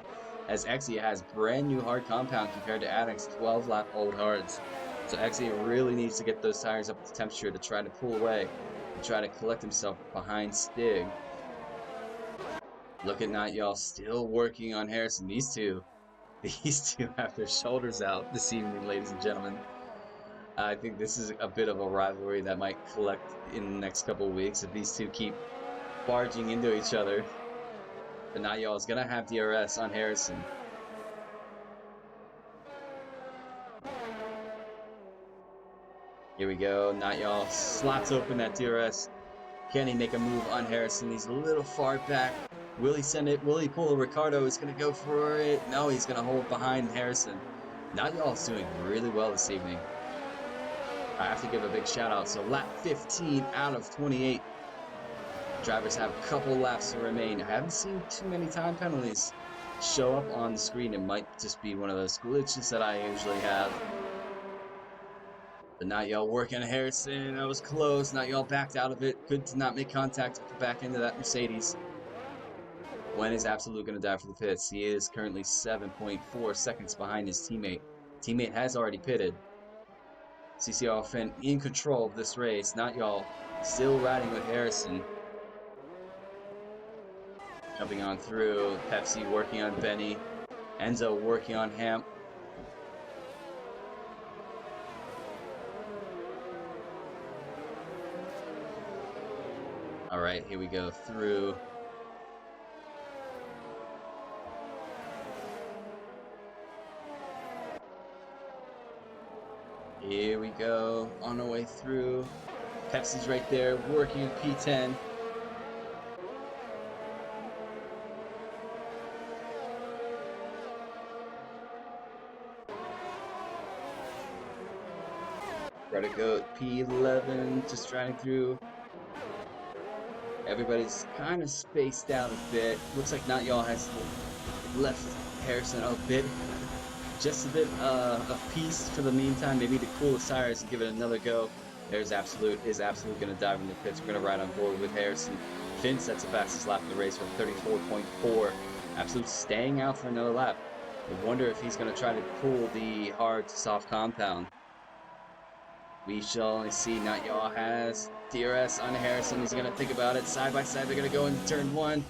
as Xe has brand new hard compound compared to Addict's 12-lap old hards. So Xe really needs to get those tires up to temperature to try to pull away and try to collect himself behind Stig. Look at Not Y'all still working on Harrison. These two have their shoulders out this evening, ladies and gentlemen. I think this is a bit of a rivalry that might collect in the next couple of weeks if these two keep barging into each other. But Not Y'all is gonna have DRS on Harrison. Here we go. Not Y'all slots open that DRS. Can he make a move on Harrison? He's a little far back. Will he send it? Will he pull a Ricardo? He's gonna go for it. No, he's gonna hold behind Harrison. Not Y'all is doing really well this evening. I have to give a big shout out. So lap 15 out of 28. Drivers have a couple laps to remain. I haven't seen too many time penalties show up on the screen. It might just be one of those glitches that I usually have. But not y'all working Harrison. That was close. Not y'all backed out of it. Good to not make contact at the back end of that Mercedes. When is Absolute going to die for the pits? He is currently 7.4 seconds behind his teammate. Teammate has already pitted. CCR Finn in control of this race. Not y'all. Still riding with Harrison. Jumping on through. Pepsi working on Benny. Enzo working on Hamp. All right, here we go through. Here we go on our way through. Pepsi's right there working in P10. Gotta go P11, just riding through. Everybody's kind of spaced out a bit. Looks like Not Y'all has left Harrison a bit, just a bit of peace for the meantime, maybe to cool his tires and give it another go. There's Absolute. Is Absolute going to dive in the pits? We're going to ride on board with Harrison. Finn sets the fastest lap of the race with 34.4. Absolute staying out for another lap. I wonder if he's going to try to pull the hard to soft compound. We shall only see. Not Y'all has DRS on Harrison. He's going to think about it. Side by side, they're going to go in turn one.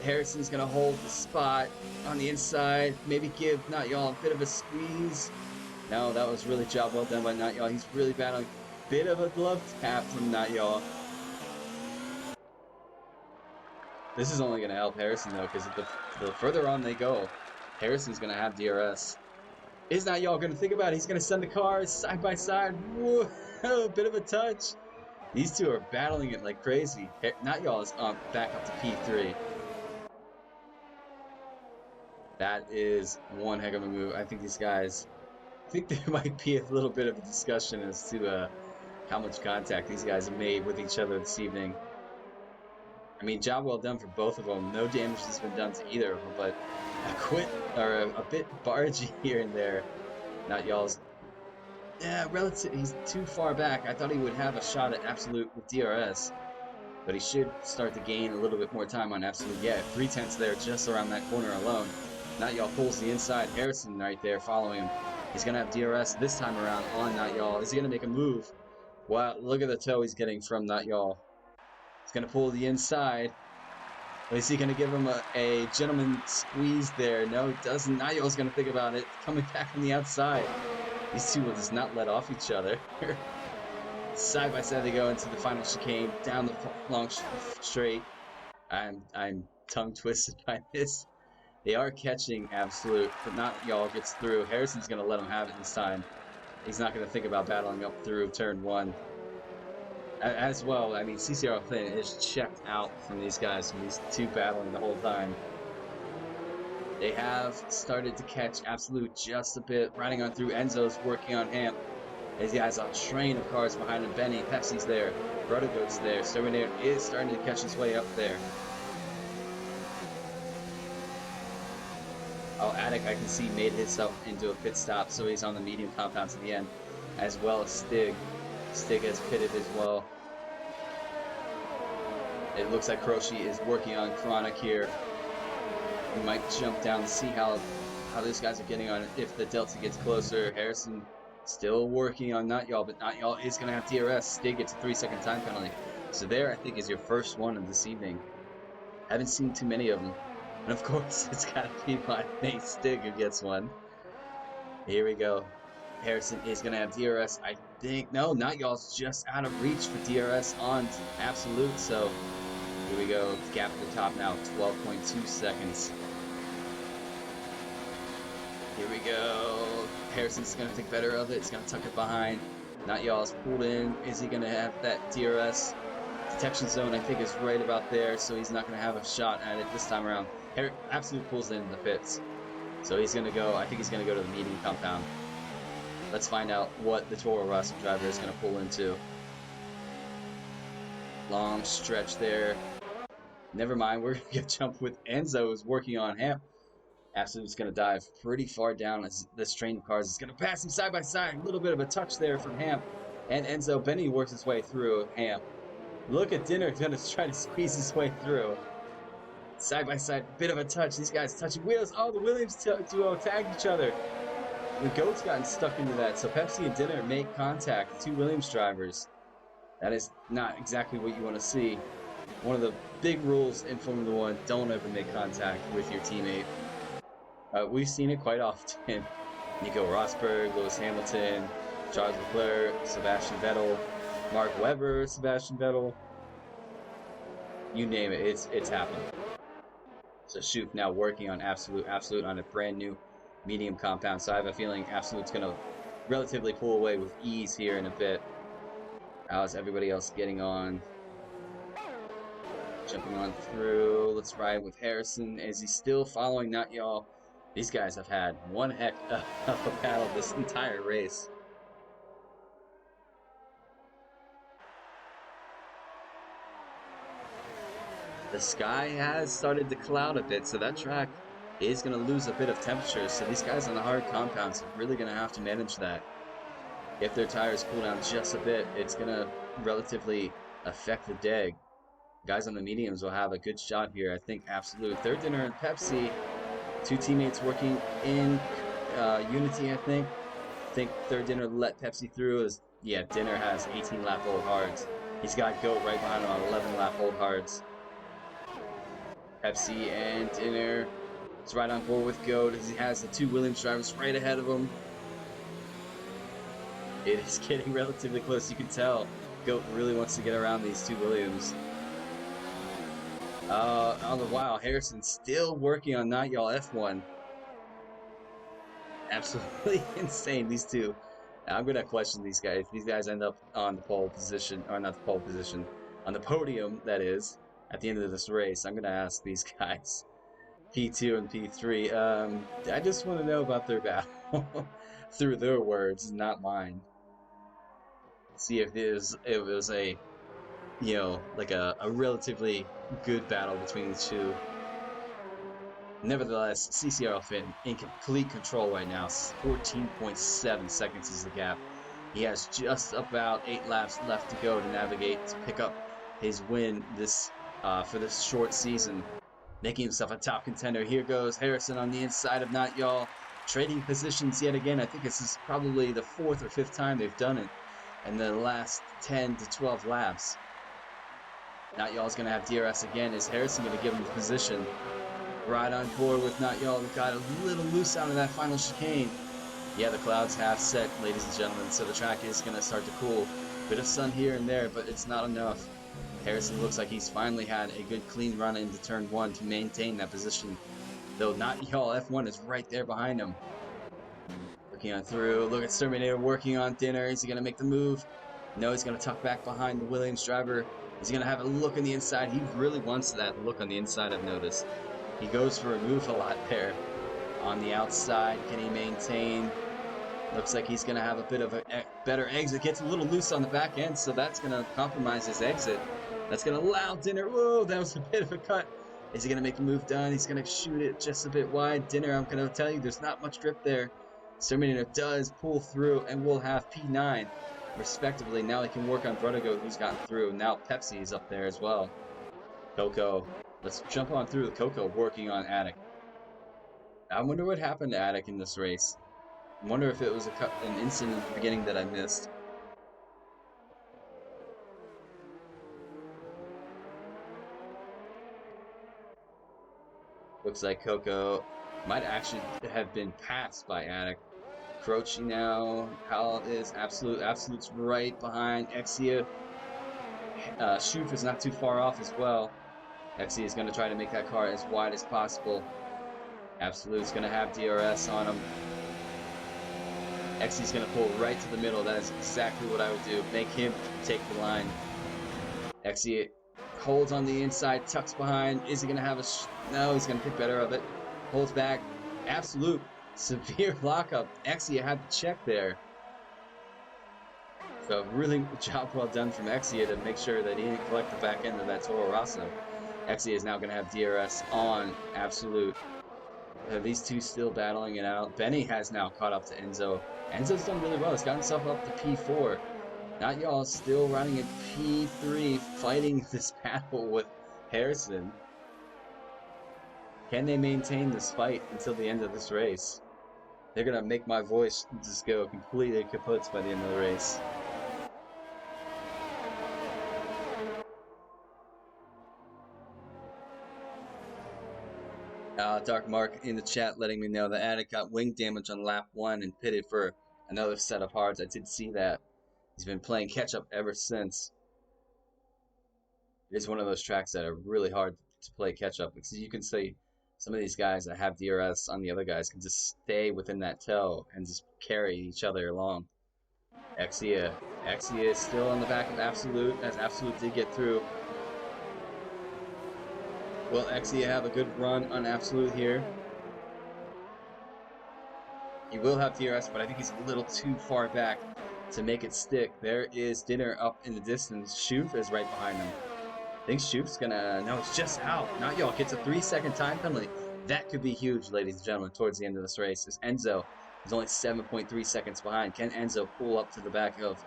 Harrison's going to hold the spot on the inside. Maybe give Not Y'all a bit of a squeeze. No, that was really job well done by Not Y'all. He's really battling. Bit of a glove tap from Not Y'all. This is only going to help Harrison, though, because the further on they go, Harrison's going to have DRS. Is Not Y'all going to think about it? He's going to send the cars side by side. Whoa, a bit of a touch. These two are battling it like crazy. Not Y'all is back up to P3. That is one heck of a move. I think these guys, I think there might be a little bit of a discussion as to how much contact these guys have made with each other this evening. I mean, job well done for both of them. No damage has been done to either of them, but a bit bargy here and there. Not Y'all's. Yeah, he's too far back. I thought he would have a shot at Absolute with DRS, but he should start to gain a little bit more time on Absolute. Yeah, 3/10 there just around that corner alone. Not Y'all pulls the inside. Harrison right there following him. He's going to have DRS this time around on Not Y'all. Is he going to make a move? Wow, look at the toe he's getting from Not Y'all. He's going to pull the inside. Is he going to give him a gentleman squeeze there? No, he doesn't. Not Y'all's going to think about it. Coming back from the outside. These two will just not let off each other. Side by side they go into the final chicane, down the long straight. I'm tongue twisted by this. They are catching Absolute, but Not Y'all gets through. Harrison's going to let him have it this time. He's not going to think about battling up through turn one. As well, I mean, CCR Flynn is checked out from these guys, from these two battling the whole time. They have started to catch Absolute just a bit, riding on through. Enzo's working on Hamp. As he has a train of cars behind him. Benny, Pepsi's there, Brodogoat's there. Terminator is starting to catch his way up there. Oh, Attic, I can see, made himself into a pit stop, so he's on the medium compound to the end, as well as Stig. Stig has pitted as well. It looks like Croce is working on Chronic here. We might jump down to see how these guys are getting on if the Delta gets closer. Harrison still working on Not Y'all, but Not Y'all is going to have DRS. Stig gets a 3-second time penalty. So there, I think, is your first one of this evening. Haven't seen too many of them. And of course, it's got to be my mate Stig who gets one. Here we go. Harrison is going to have DRS. I think, no, Not Y'all's just out of reach for DRS on Absolute. So here we go. Gap at the top now, 12.2 seconds. Here we go. Harrison's going to think better of it. He's going to tuck it behind. Not Y'all's pulled in. Is he going to have that DRS? Detection zone, I think, is right about there, so he's not going to have a shot at it this time around. Absolute pulls in the pits. So he's going to go, I think he's going to go to the medium compound. Let's find out what the Toro Rosso driver is going to pull into. Long stretch there. Never mind, we're going to get jumped with Enzo, who's working on Hamp. Absolute's going to dive pretty far down as this train of cars is going to pass him side by side. A little bit of a touch there from Hamp. And Enzo. Benny works his way through Hamp. Look at Dinner going to try to squeeze his way through. Side by side, bit of a touch. These guys touching wheels. Oh, the Williams duo tagged each other. The Goat's gotten stuck into that, so Pepsi and Dinner make contact. The two Williams drivers. That is not exactly what you want to see. One of the big rules in Formula One, don't ever make contact with your teammate. We've seen it quite often. Nico Rosberg, Lewis Hamilton, Charles Leclerc, Sebastian Vettel, Mark Webber, Sebastian Vettel. You name it, it's happened. So Schuf now working on Absolute on a brand new medium compound. So I have a feeling Absolute's going to relatively pull away with ease here in a bit. How's everybody else getting on? Jumping on through. Let's ride with Harrison. Is he still following? Not y'all. These guys have had one heck of a battle this entire race. The sky has started to cloud a bit, so that track is going to lose a bit of temperature. So these guys on the hard compounds are really going to have to manage that. If their tires cool down just a bit, it's going to relatively affect the day. Guys on the mediums will have a good shot here. I think Absolute, Third Dinner, and Pepsi, two teammates working in unity, I think. Third Dinner let Pepsi through. Dinner has 18 lap old hards. He's got Goat right behind him on 11 lap old hards. Pepsi and Dinner is right on board with Goat as he has the two Williams drivers right ahead of him. It is getting relatively close. You can tell Goat really wants to get around these two Williams. All the while, Harrison's still working on Not Y'all F1. Absolutely insane, these two. I'm going to question these guys. If these guys end up on the pole position, or not the pole position, on the podium, that is, at the end of this race, I'm going to ask these guys, P2 and P3, I just want to know about their battle through their words, not mine. See if it was a, like a relatively good battle between the two. Nevertheless, CCR Finn in complete control right now. 14.7 seconds is the gap. He has just about 8 laps left to go to navigate to pick up his win for this short season, making himself a top contender. Here goes Harrison on the inside of Not Y'all, trading positions yet again. I think this is probably the 4th or 5th time they've done it in the last 10 to 12 laps. Not Y'all's going to have DRS again. Is Harrison going to give him the position? Right on board with Not Y'all. We got a little loose out of that final chicane. Yeah, the clouds have set, ladies and gentlemen, so the track is going to start to cool. Bit of sun here and there, but it's not enough. Harrison looks like he's finally had a good clean run into turn 1 to maintain that position. Though Not Y'all F1 is right there behind him. Looking on through. Look at Terminator working on Dinner. Is he going to make the move? No, he's going to tuck back behind the Williams driver. He's going to have a look on the inside. He really wants that look on the inside, I've noticed. He goes for a move a lot there. On the outside, can he maintain? Looks like he's going to have a bit of a better exit. Gets a little loose on the back end, so that's going to compromise his exit. That's going to allow Dinner. Whoa, that was a bit of a cut. Is he going to make the move done? He's going to shoot it just a bit wide. Dinner, I'm going to tell you, there's not much grip there. Terminator does pull through, and we'll have P9, respectively. Now he can work on Vertigo, who's gotten through. Now Pepsi is up there as well. Coco. Let's jump on through the Coco working on Attic. I wonder what happened to Attic in this race. I wonder if it was an incident at the beginning that I missed. Looks like Coco might actually have been passed by Attic. Croce now. How is Absolute? Absolute's right behind Exia. Schuf is not too far off as well. Exia is going to try to make that car as wide as possible. Absolute's going to have DRS on him. Exia's going to pull right to the middle. That is exactly what I would do. Make him take the line. Exia holds on the inside, tucks behind. Is he going to have a... No, he's going to pick better of it. Holds back. Absolute. Severe lockup. Exia had to check there. So really job well done from Exia to make sure that he didn't collect the back end of that Toro Rosso. Exia is now going to have DRS on Absolute. These two still battling it out. Benny has now caught up to Enzo. Enzo's done really well. He's got himself up to P4. Not y'all still running at P3, fighting this battle with Harrison. Can they maintain this fight until the end of this race? They're going to make my voice just go completely kaput by the end of the race. Dark Mark in the chat letting me know that Attic got wing damage on lap 1 and pitted for another set of hards. I did see that. He's been playing catch-up ever since. It is one of those tracks that are really hard to play catch-up because you can see some of these guys that have DRS on the other guys can just stay within that tail and just carry each other along. Exia is still on the back of Absolute as Absolute did get through. Will Exia have a good run on Absolute here? He will have DRS, but I think he's a little too far back to make it stick. There is Dinner up in the distance. Shoof is right behind him. I think Shoof's gonna... No, it's just out. Not y'all. Gets a 3-second time penalty. That could be huge, ladies and gentlemen, towards the end of this race. As Enzo is only 7.3 seconds behind. Can Enzo pull up to the back of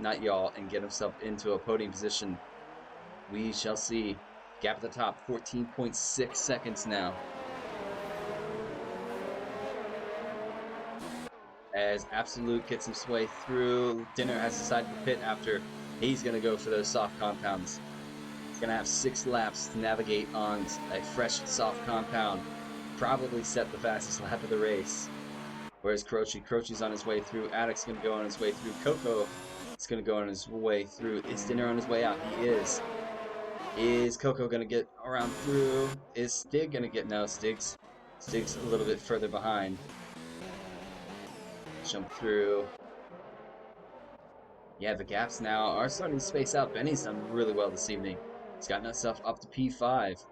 Not Y'all and get himself into a podium position? We shall see. Gap at the top, 14.6 seconds now. As Absolute gets his way through, Dinner has decided to pit after he's going to go for those soft compounds. He's going to have 6 laps to navigate on a fresh soft compound. Probably set the fastest lap of the race. Whereas Croce's on his way through. Addict's going to go on his way through. Coco is going to go on his way through. Is Dinner on his way out? He is. Is Coco going to get around through? Is Stig going to get... No, Stig's a little bit further behind. Jump through. Yeah, the gaps now are starting to space out. Benny's done really well this evening. He's gotten himself up to P5.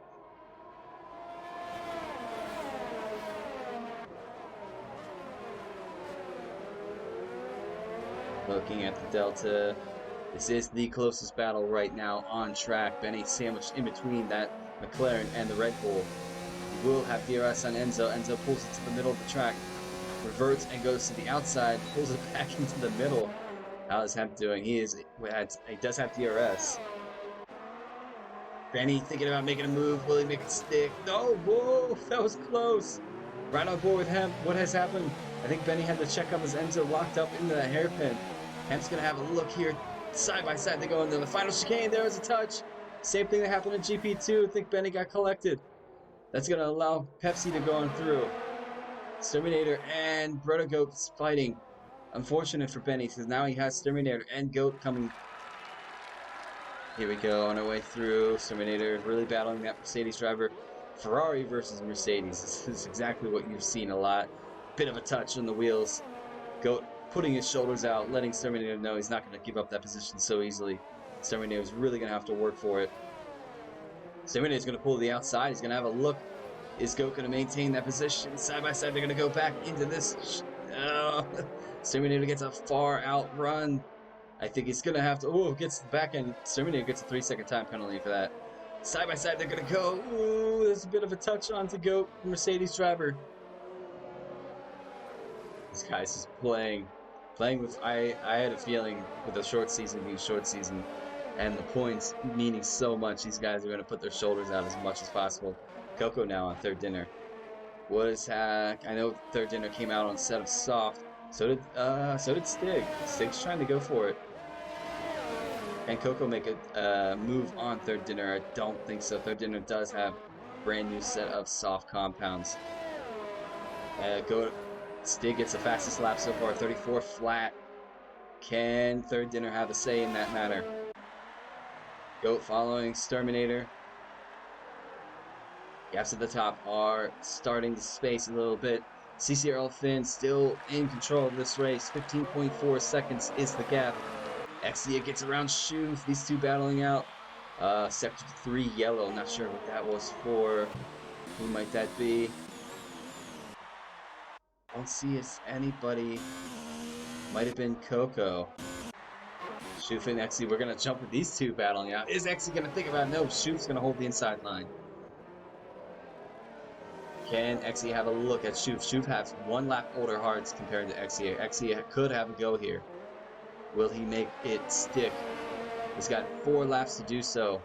Looking at the Delta. This is the closest battle right now on track. Benny sandwiched in between that McLaren and the Red Bull. He will have DRS on Enzo. Enzo pulls it to the middle of the track. Reverts and goes to the outside, pulls it back into the middle. How is Hemp doing? He does have DRS. Benny thinking about making a move. Will he make it stick? No, whoa, that was close. Right on board with Hemp. What has happened? I think Benny had to check up his Enzo locked up into that hairpin. Hemp's gonna have a look here. Side by side, they go into the final chicane. There was a touch. Same thing that happened in GP2. I think Benny got collected. That's gonna allow Pepsi to go on through. Terminator and Goat's fighting. Unfortunate for Benny, because now he has Terminator and Goat coming. Here we go, on our way through. Terminator really battling that Mercedes driver. Ferrari versus Mercedes. This is exactly what you've seen a lot. Bit of a touch on the wheels. Goat putting his shoulders out, letting Terminator know he's not going to give up that position so easily. Terminator's really going to have to work for it. Terminator's going to pull to the outside. He's going to have a look. Is Goat going to maintain that position? Side by side, they're going to go back into this. Terminator gets a far out run. I think he's going to have to... Oh, gets the back end. Terminator gets a 3-second time penalty for that. Side by side, they're going to go. Ooh, there's a bit of a touch onto Goat, Mercedes driver. This guy's just playing with... I had a feeling with the short season being short season and the points meaning so much, these guys are going to put their shoulders out as much as possible. Coco now on third dinner. I know third dinner came out on a set of soft. So did Stig. Stig's trying to go for it. Can Coco make a move on third dinner? I don't think so. Third dinner does have a brand new set of soft compounds. Stig gets the fastest lap so far, 34 flat. Can third dinner have a say in that matter? Goat following Terminator. Gaps at the top are starting to space a little bit. CCRL Finn still in control of this race. 15.4 seconds is the gap. Exia gets around Shoes. These two battling out. Sector 3 yellow. Not sure what that was for. Who might that be? Don't see anybody. Might have been Coco. Shoof and Exy, we're going to jump with these two battling out. Is Exy going to think about it? No, Shoof's going to hold the inside line. Can Exy have a look at Shoof? Shoof has 1 lap older hearts compared to Exy. Exy could have a go here. Will he make it stick? He's got 4 laps to do so.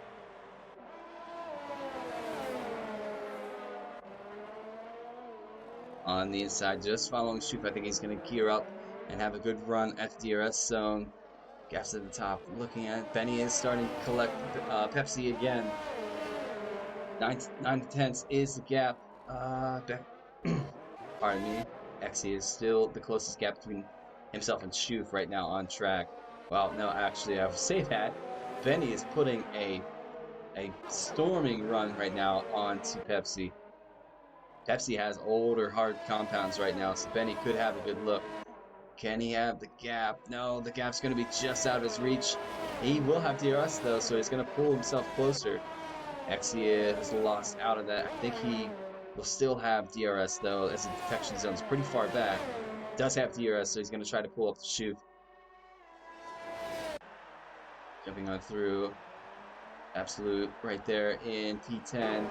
On the inside, just following Shoof, I think he's going to gear up and have a good run at the DRS zone. Gaps at the top. Looking at Benny is starting to collect Pepsi again. 9 tenths is the gap. Pardon me. Exy is still the closest gap between himself and Shoof right now on track. Well, no, actually, I would say that Benny is putting a storming run right now onto Pepsi. Pepsi has older hard compounds right now, so Benny could have a good look. Can he have the gap? No, the gap's going to be just out of his reach. He will have DRS though, so he's going to pull himself closer. Exy has lost out of that. I think he will still have DRS though, as the detection zone is pretty far back. Does have DRS, so he's going to try to pull up the Shoof. Jumping on through. Absolute right there in P10.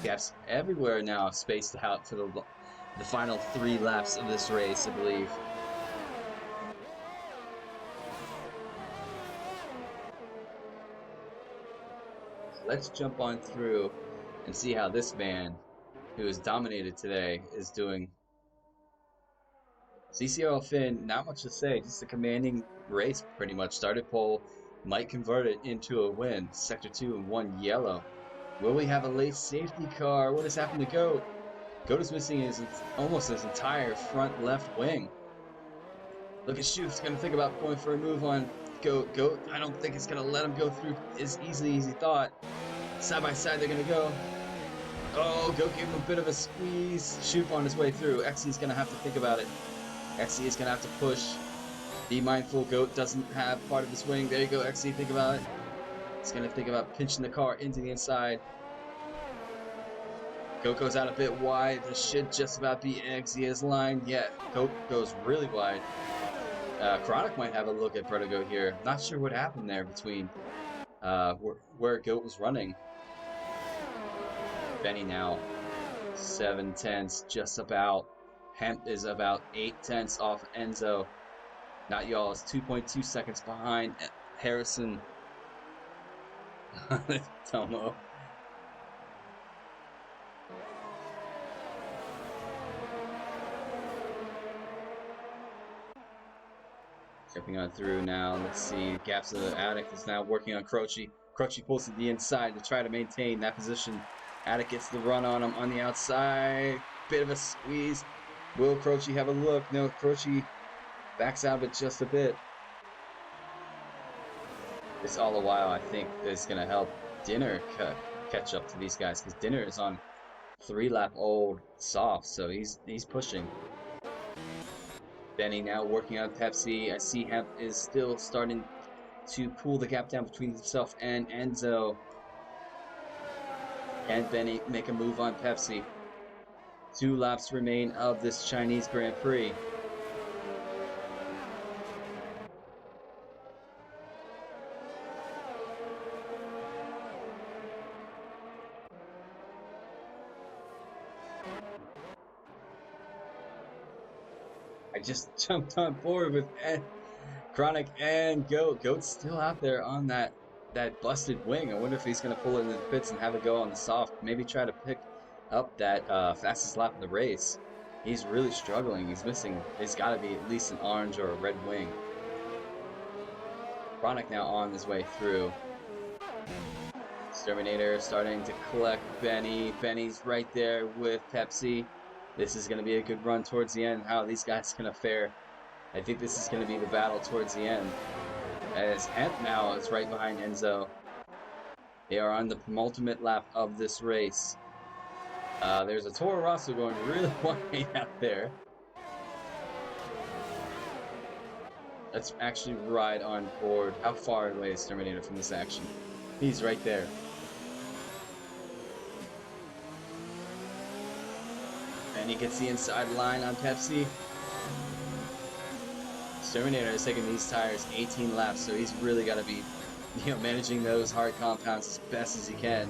Gaps everywhere now, spaced out for the final 3 laps of this race, I believe. So let's jump on through and see how this man, who has dominated today, is doing. CCRL Finn, not much to say, just a commanding race pretty much. Started pole, might convert it into a win. Sector 2 and 1 yellow. Will we have a late safety car? What has happened to Goat? Goat is missing almost his entire front left wing. Look at Shoof's going to think about going for a move on Goat. Goat, I don't think it's going to let him go through as easily as he thought. Side by side, they're going to go. Oh, Goat gave him a bit of a squeeze. Shoof on his way through. Exy's going to have to think about it. Exy is going to have to push. Be mindful, Goat doesn't have part of his wing. There you go, Exy, think about it. He's going to think about pinching the car into the inside. Goat goes out a bit wide. This should just about be Exy's line. Yeah, Goat goes really wide. Chronic might have a look at Vertigo here. Not sure what happened there between where Goat was running. Benny now 7 tenths, just about. Hemp is about 8 tenths off Enzo. Not y'all, is 2.2 seconds behind Harrison. Tomo. Jumping on through now. Let's see. Gaps of the Attic is now working on Croce. Croce pulls to the inside to try to maintain that position. Attic gets the run on him on the outside. Bit of a squeeze. Will Croce have a look? No, Croce backs out of it just a bit. This all the while, I think, is going to help Dinner catch up to these guys, because Dinner is on 3-lap old soft, so he's pushing. Benny now working on Pepsi. I see Hemp is still starting to pull the gap down between himself and Enzo. Can Benny make a move on Pepsi? 2 laps remain of this Chinese Grand Prix. I just jumped on board with Chronic and Goat. Goat's still out there on that busted wing. I wonder if he's going to pull it into the pits and have it go on the soft. Maybe try to pick up that fastest lap of the race. He's really struggling. He's missing. It's got to be at least an orange or a red wing. Chronic now on his way through. Exterminator starting to collect Benny. Benny's right there with Pepsi. This is going to be a good run towards the end. How are these guys going to fare? I think this is going to be the battle towards the end. As Hemp now is right behind Enzo. They are on the penultimate lap of this race. There's a Toro Rosso going really wide out there. Let's actually ride on board. How far away is Terminator from this action? He's right there. And he gets the inside line on Pepsi. Terminator is taking these tires 18 laps, so he's really got to be, managing those hard compounds as best as he can.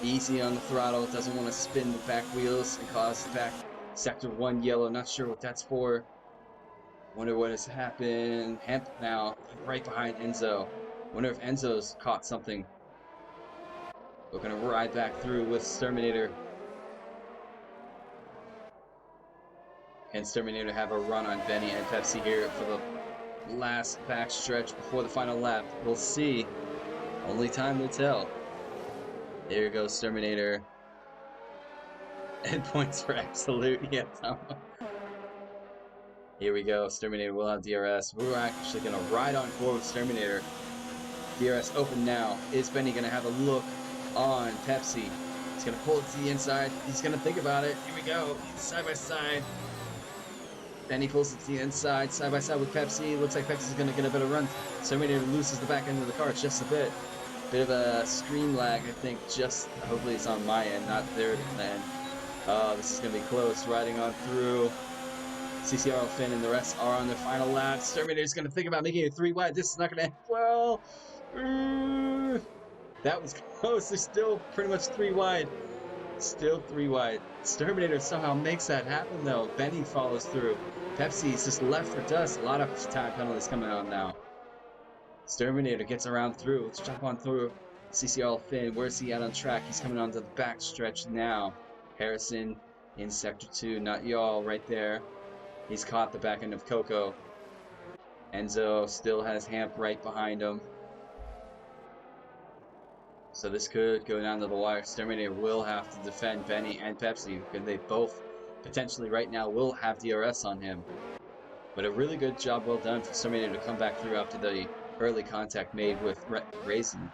Easy on the throttle, doesn't want to spin the back wheels and cause back sector 1 yellow. Not sure what that's for. Wonder what has happened. Hemp now right behind Enzo. Wonder if Enzo's caught something. We're gonna ride back through with Terminator. Can Terminator have a run on Benny and Pepsi here for the last back stretch before the final lap? We'll see. Only time will tell. There goes Terminator. And points for absolute. Yeah, Tom. Here we go. Terminator will have DRS. We're actually going to ride on forward with Terminator. DRS open now. Is Benny going to have a look on Pepsi? He's going to pull it to the inside. He's going to think about it. Here we go. Side by side. Benny pulls it to the inside. Side by side with Pepsi. Looks like Pepsi's going to get a better run. Terminator loses the back end of the car just a bit. Bit of a stream lag, I think. Just hopefully it's on my end, not their end. This is going to be close. Riding on through. CCRL Finn and the rest are on their final laps. Terminator's going to think about making it 3 wide. This is not going to end well. That was close. They're still pretty much 3 wide. Still 3 wide. Terminator somehow makes that happen, though. Benny follows through. Pepsi's just left for dust. A lot of time penalties coming on now. Terminator gets around through. Let's jump on through. CCRL Finn, where's he at on track? He's coming onto the back stretch now. Harrison in Sector 2. Not y'all right there. He's caught the back end of Coco. Enzo still has Hamp right behind him. So this could go down to the wire. Terminator will have to defend Benny and Pepsi, because they both potentially right now will have DRS on him. But a really good job well done for Terminator to come back through after the early contact made with Raisin.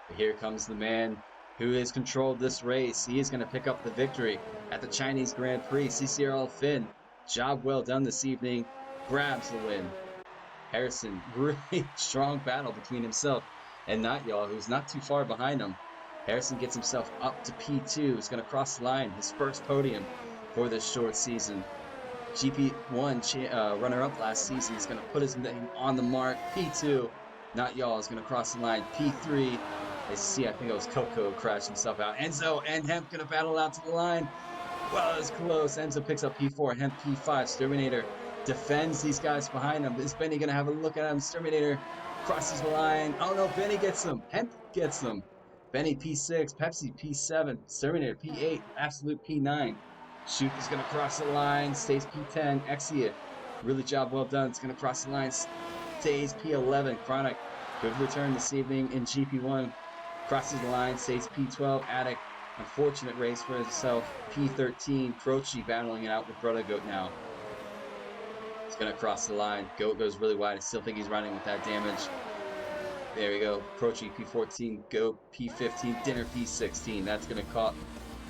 But here comes the man who has controlled this race. He is going to pick up the victory at the Chinese Grand Prix. CCRL Finn. Job well done this evening. Grabs the win. Harrison, really strong battle between himself and Not Y'all, who's not too far behind him. Harrison gets himself up to P2. He's going to cross the line. His first podium for this short season. GP1 runner-up last season. He's going to put his name on the mark. P2. Not Y'all is going to cross the line. P3. As you see, I think it was Coco crashed himself out. Enzo and Hemp going to battle out to the line. Well, it was close. Enzo picks up P4, Hemp P5. Terminator defends these guys behind him. Is Benny going to have a look at him? Terminator crosses the line. Oh no, Benny gets him. Hemp gets him. Benny P6, Pepsi P7, Terminator P8, Absolute P9. Shoot is going to cross the line. Stays P10. Exia, really job well done. It's going to cross the line. Stays P11. Chronic, good return this evening in GP1. Crosses the line. Stays P12. Attic. Unfortunate race for himself. P13, Croce battling it out with Brother Goat now. He's going to cross the line. Goat goes really wide. I still think he's running with that damage. There we go. Croce P14, Goat P15, Dinner P16. That's going to call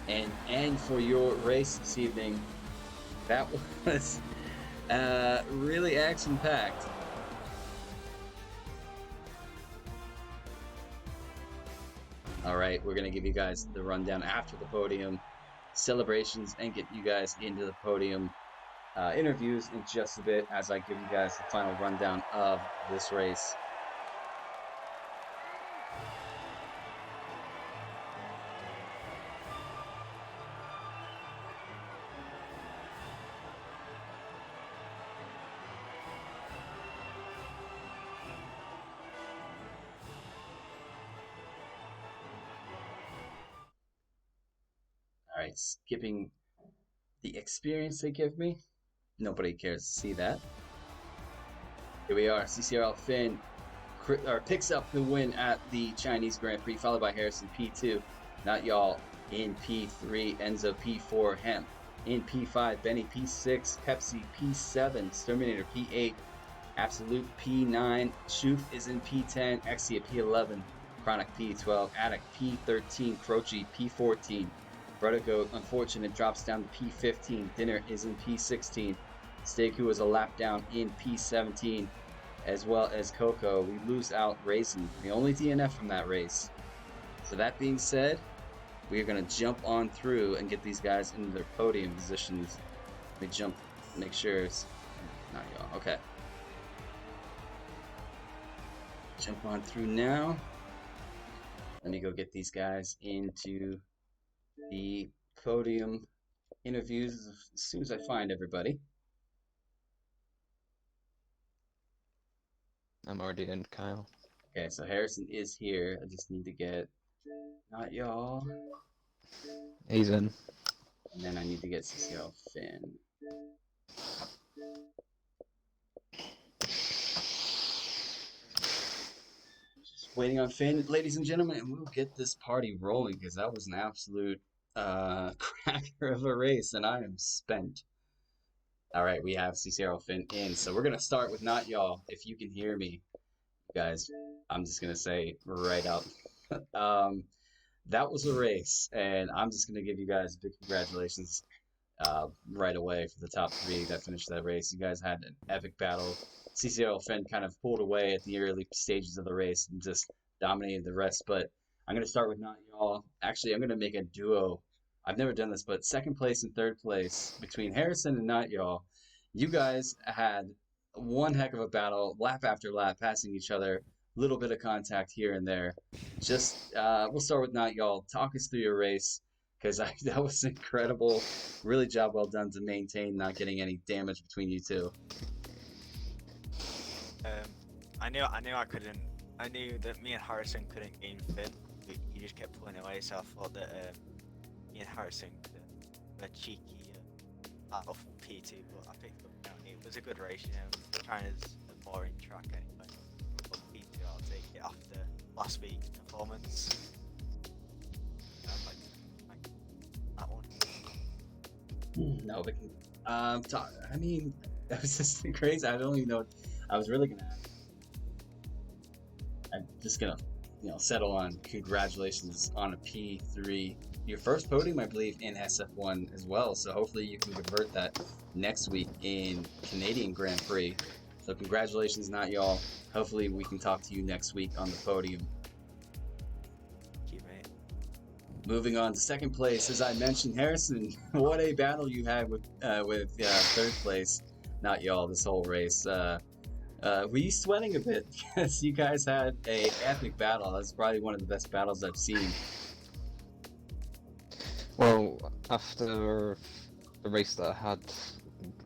an end for your race this evening. That was really action-packed. Alright, we're going to give you guys the rundown after the podium celebrations and get you guys into the podium interviews in just a bit as I give you guys the final rundown of this race. Alright, skipping the experience they give me. Nobody cares to see that. Here we are. CCRL Finn picks up the win at the Chinese Grand Prix, followed by Harrison P2. Not Y'all in P3. Enzo P4. Hemp in P5. Benny P6. Pepsi P7. Terminator P8. Absolute P9. Shoof is in P10. Exia P11. Chronic P12. Attic P13. Croce P14. Brother Goat, unfortunate, drops down to P15. Dinner is in P16. Steaku is a lap down in P17, as well as Coco. We lose out Raisin, the only DNF from that race. So that being said, we are going to jump on through and get these guys into their podium positions. Let me jump, make sure it's Not y'all. Okay. Jump on through now. Let me go get these guys into the podium interviews as soon as I find everybody. I'm already in, Kyle. Okay, so Harrison is here. I just need to get not y'all. He's in. And then I need to get CCL Finn. Just waiting on Finn, ladies and gentlemen, and we'll get this party rolling because that was an absolute cracker of a race, and I am spent. All right, we have CCL Finn in, so we're gonna start with not y'all. If you can hear me, guys, I'm just gonna say right out. um, that was a race, and I'm just gonna give you guys big congratulations right away for the top three that finished that race. You guys had an epic battle. CCL Finn kind of pulled away at the early stages of the race and just dominated the rest. But I'm going to start with not y'all. Actually, I'm going to make a duo. I've never done this, but second place and third place between Harrison and not y'all. You guys had one heck of a battle, lap after lap, passing each other, little bit of contact here and there. Just we'll start with not y'all. Talk us through your race because that was incredible. Really job well done to maintain not getting any damage between you two. I knew I couldn't. I knew that me and Harrison couldn't gain Finn. He just kept pulling away, so I thought that me and Harrison could have a cheeky battle for P2, but I picked up. It was a good race, you know. China's a boring track anyway. But P2, I'll take it after last week's performance. I'd like to that one. No, but I mean, that was just crazy. I don't even know. I was really gonna. I'm just gonna, settle on congratulations on a P3. Your first podium, I believe, in SF1 as well. So hopefully you can convert that next week in Canadian Grand Prix. So congratulations, not y'all. Hopefully we can talk to you next week on the podium. Thank you, mate. Moving on to second place, as I mentioned, Harrison, what a battle you had with third place. Not y'all, this whole race. Were you sweating a bit? Because you guys had a epic battle. That's probably one of the best battles I've seen. Well, after the race that I had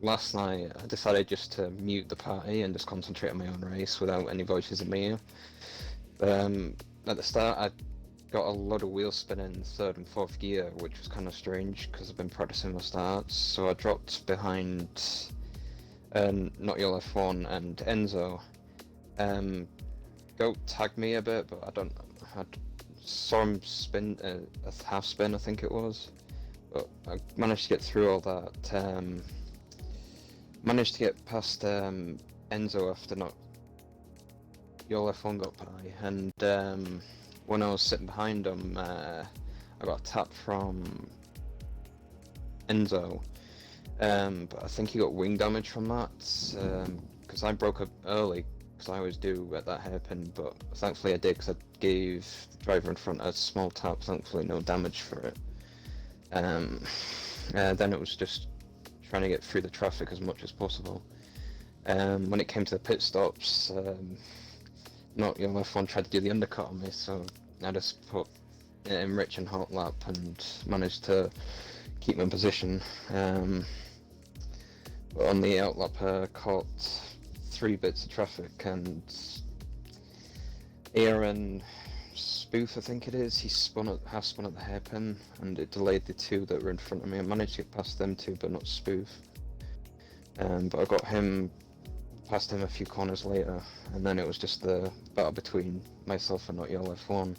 last night, I decided just to mute the party and just concentrate on my own race without any voices in my ear. At the start, I got a lot of wheel spin in third and fourth gear, which was kind of strange because I've been practicing my starts. So I dropped behind Not Your F1 and Enzo. Goat tagged me a bit, but I saw him spin a half spin, I think it was. But I managed to get through all that. Managed to get past Enzo after Not Your F1 got by, and when I was sitting behind him, I got a tap from Enzo. But I think he got wing damage from that, because I broke up early, because I always do at that hairpin, but thankfully I did, because I gave the driver in front a small tap, thankfully no damage for it. Then it was just trying to get through the traffic as much as possible. When it came to the pit stops, Not Your F1 tried to do the undercut on me, so I just put it in rich and hot lap and managed to keep my position. But on the outlap, I caught 3 bits of traffic, and Aaron Spoof, I think it is, he half spun at the hairpin, and it delayed the 2 that were in front of me. I managed to get past them 2, but not Spoof. But I got him past him a few corners later, and then it was just the battle between myself and Not Your F1.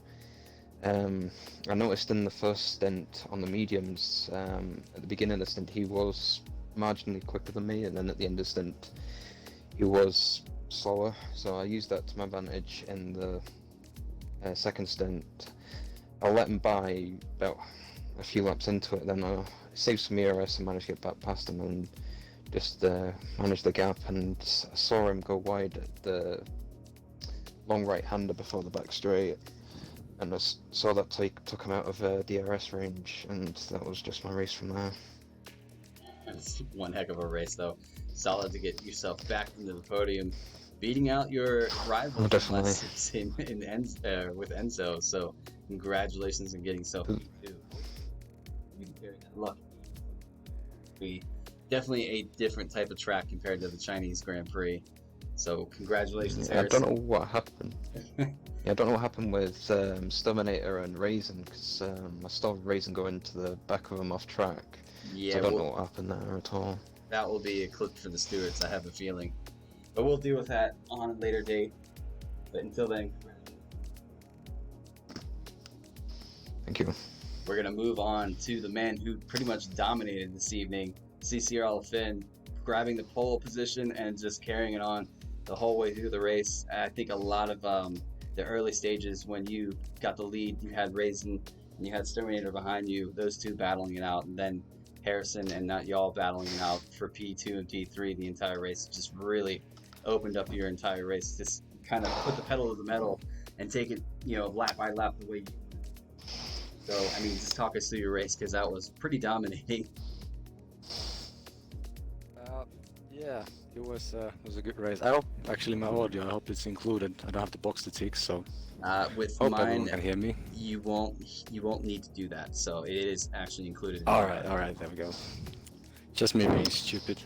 I noticed in the first stint on the mediums, at the beginning of the stint, he was marginally quicker than me, and then at the end of the stint, he was slower. So I used that to my advantage in the second stint. I let him by about a few laps into it, then I saved some ERS and managed to get back past him and just managed the gap, and I saw him go wide at the long right-hander before the back straight, and I saw that took him out of DRS range, and that was just my race from there. It's one heck of a race, though. solid to get yourself back into the podium, beating out your rival Oh, from definitely. last season with Enzo. So congratulations on getting yourself P2. You can carry that luck. We definitely a different type of track compared to the Chinese Grand Prix. So congratulations, Yeah, I don't know Harrison. what happened. Yeah, I don't know what happened with Sturminator and Raisin, because I saw Raisin go into the back of him off track. So Yeah, I don't know well, what happened there at all. that will be a clip for the stewards, I have a feeling. But we'll deal with that on a later date. But until then, Thank you. we're going to move on to the man who pretty much dominated this evening, CCRL Finn, grabbing the pole position and just carrying it on the whole way through the race. I think a lot of the early stages when you got the lead, you had Raisin and you had Terminator behind you, those two battling it out, and then Harrison and not y'all battling it out for P2 and P3 the entire race. Just really opened up your entire race. Just kind of put the pedal to the metal and take it, lap by lap the way you. So, I mean, just talk us through your race because that was pretty dominating. Yeah, it was a good race. I hope actually my audio, I hope it's included. I don't have to box the ticks, so With hope everyone mine, can hear me. you won't need to do that. So it is actually included. All right, there we go. Just me being stupid.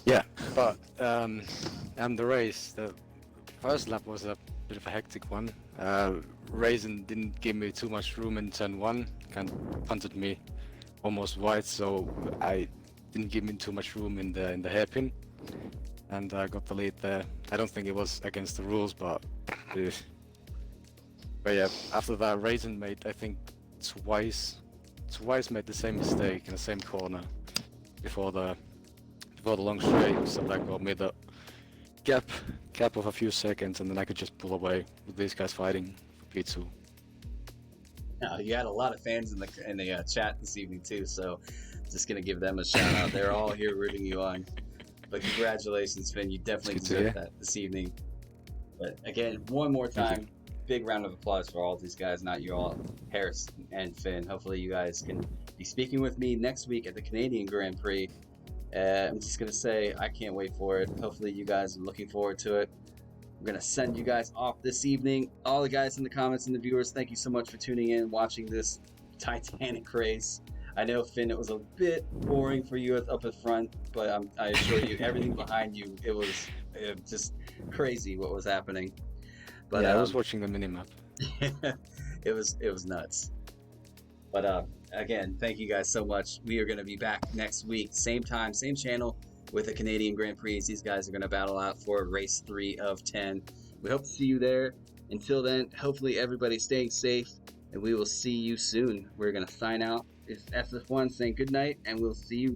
Yeah, but and the race, the first lap was a bit of a hectic one. Raisin didn't give me too much room in turn one, kind of punted me almost wide, so I didn't give me too much room in the hairpin, and I got the lead there. I don't think it was against the rules, but yeah, after that, Raisin made, I think, twice made the same mistake in the same corner before the long straight, so that got me the gap of a few seconds, and then I could just pull away with these guys fighting for P2. You had a lot of fans in the chat this evening too, so just gonna give them a shout out. They're all here rooting you on. But congratulations, Finn. You definitely deserve that this evening. But again, one more time, big round of applause for all these guys, not you all, Harris and Finn. Hopefully you guys can be speaking with me next week at the Canadian Grand Prix. I'm just going to say I can't wait for it. Hopefully you guys are looking forward to it. I'm going to send you guys off this evening. All the guys in the comments and the viewers, thank you so much for tuning in, watching this Titanic race. I know, Finn, it was a bit boring for you up at front, but I assure you, everything behind you, it was just crazy what was happening. But yeah, I was watching the minimap. it was nuts. But again, thank you guys so much. We are going to be back next week, same time, same channel, with the Canadian Grand Prix. These guys are going to battle out for race 3 of 10. We hope to see you there. Until then, hopefully everybody's staying safe, and we will see you soon. We're going to sign out. It's SF1 saying good night, and we'll see you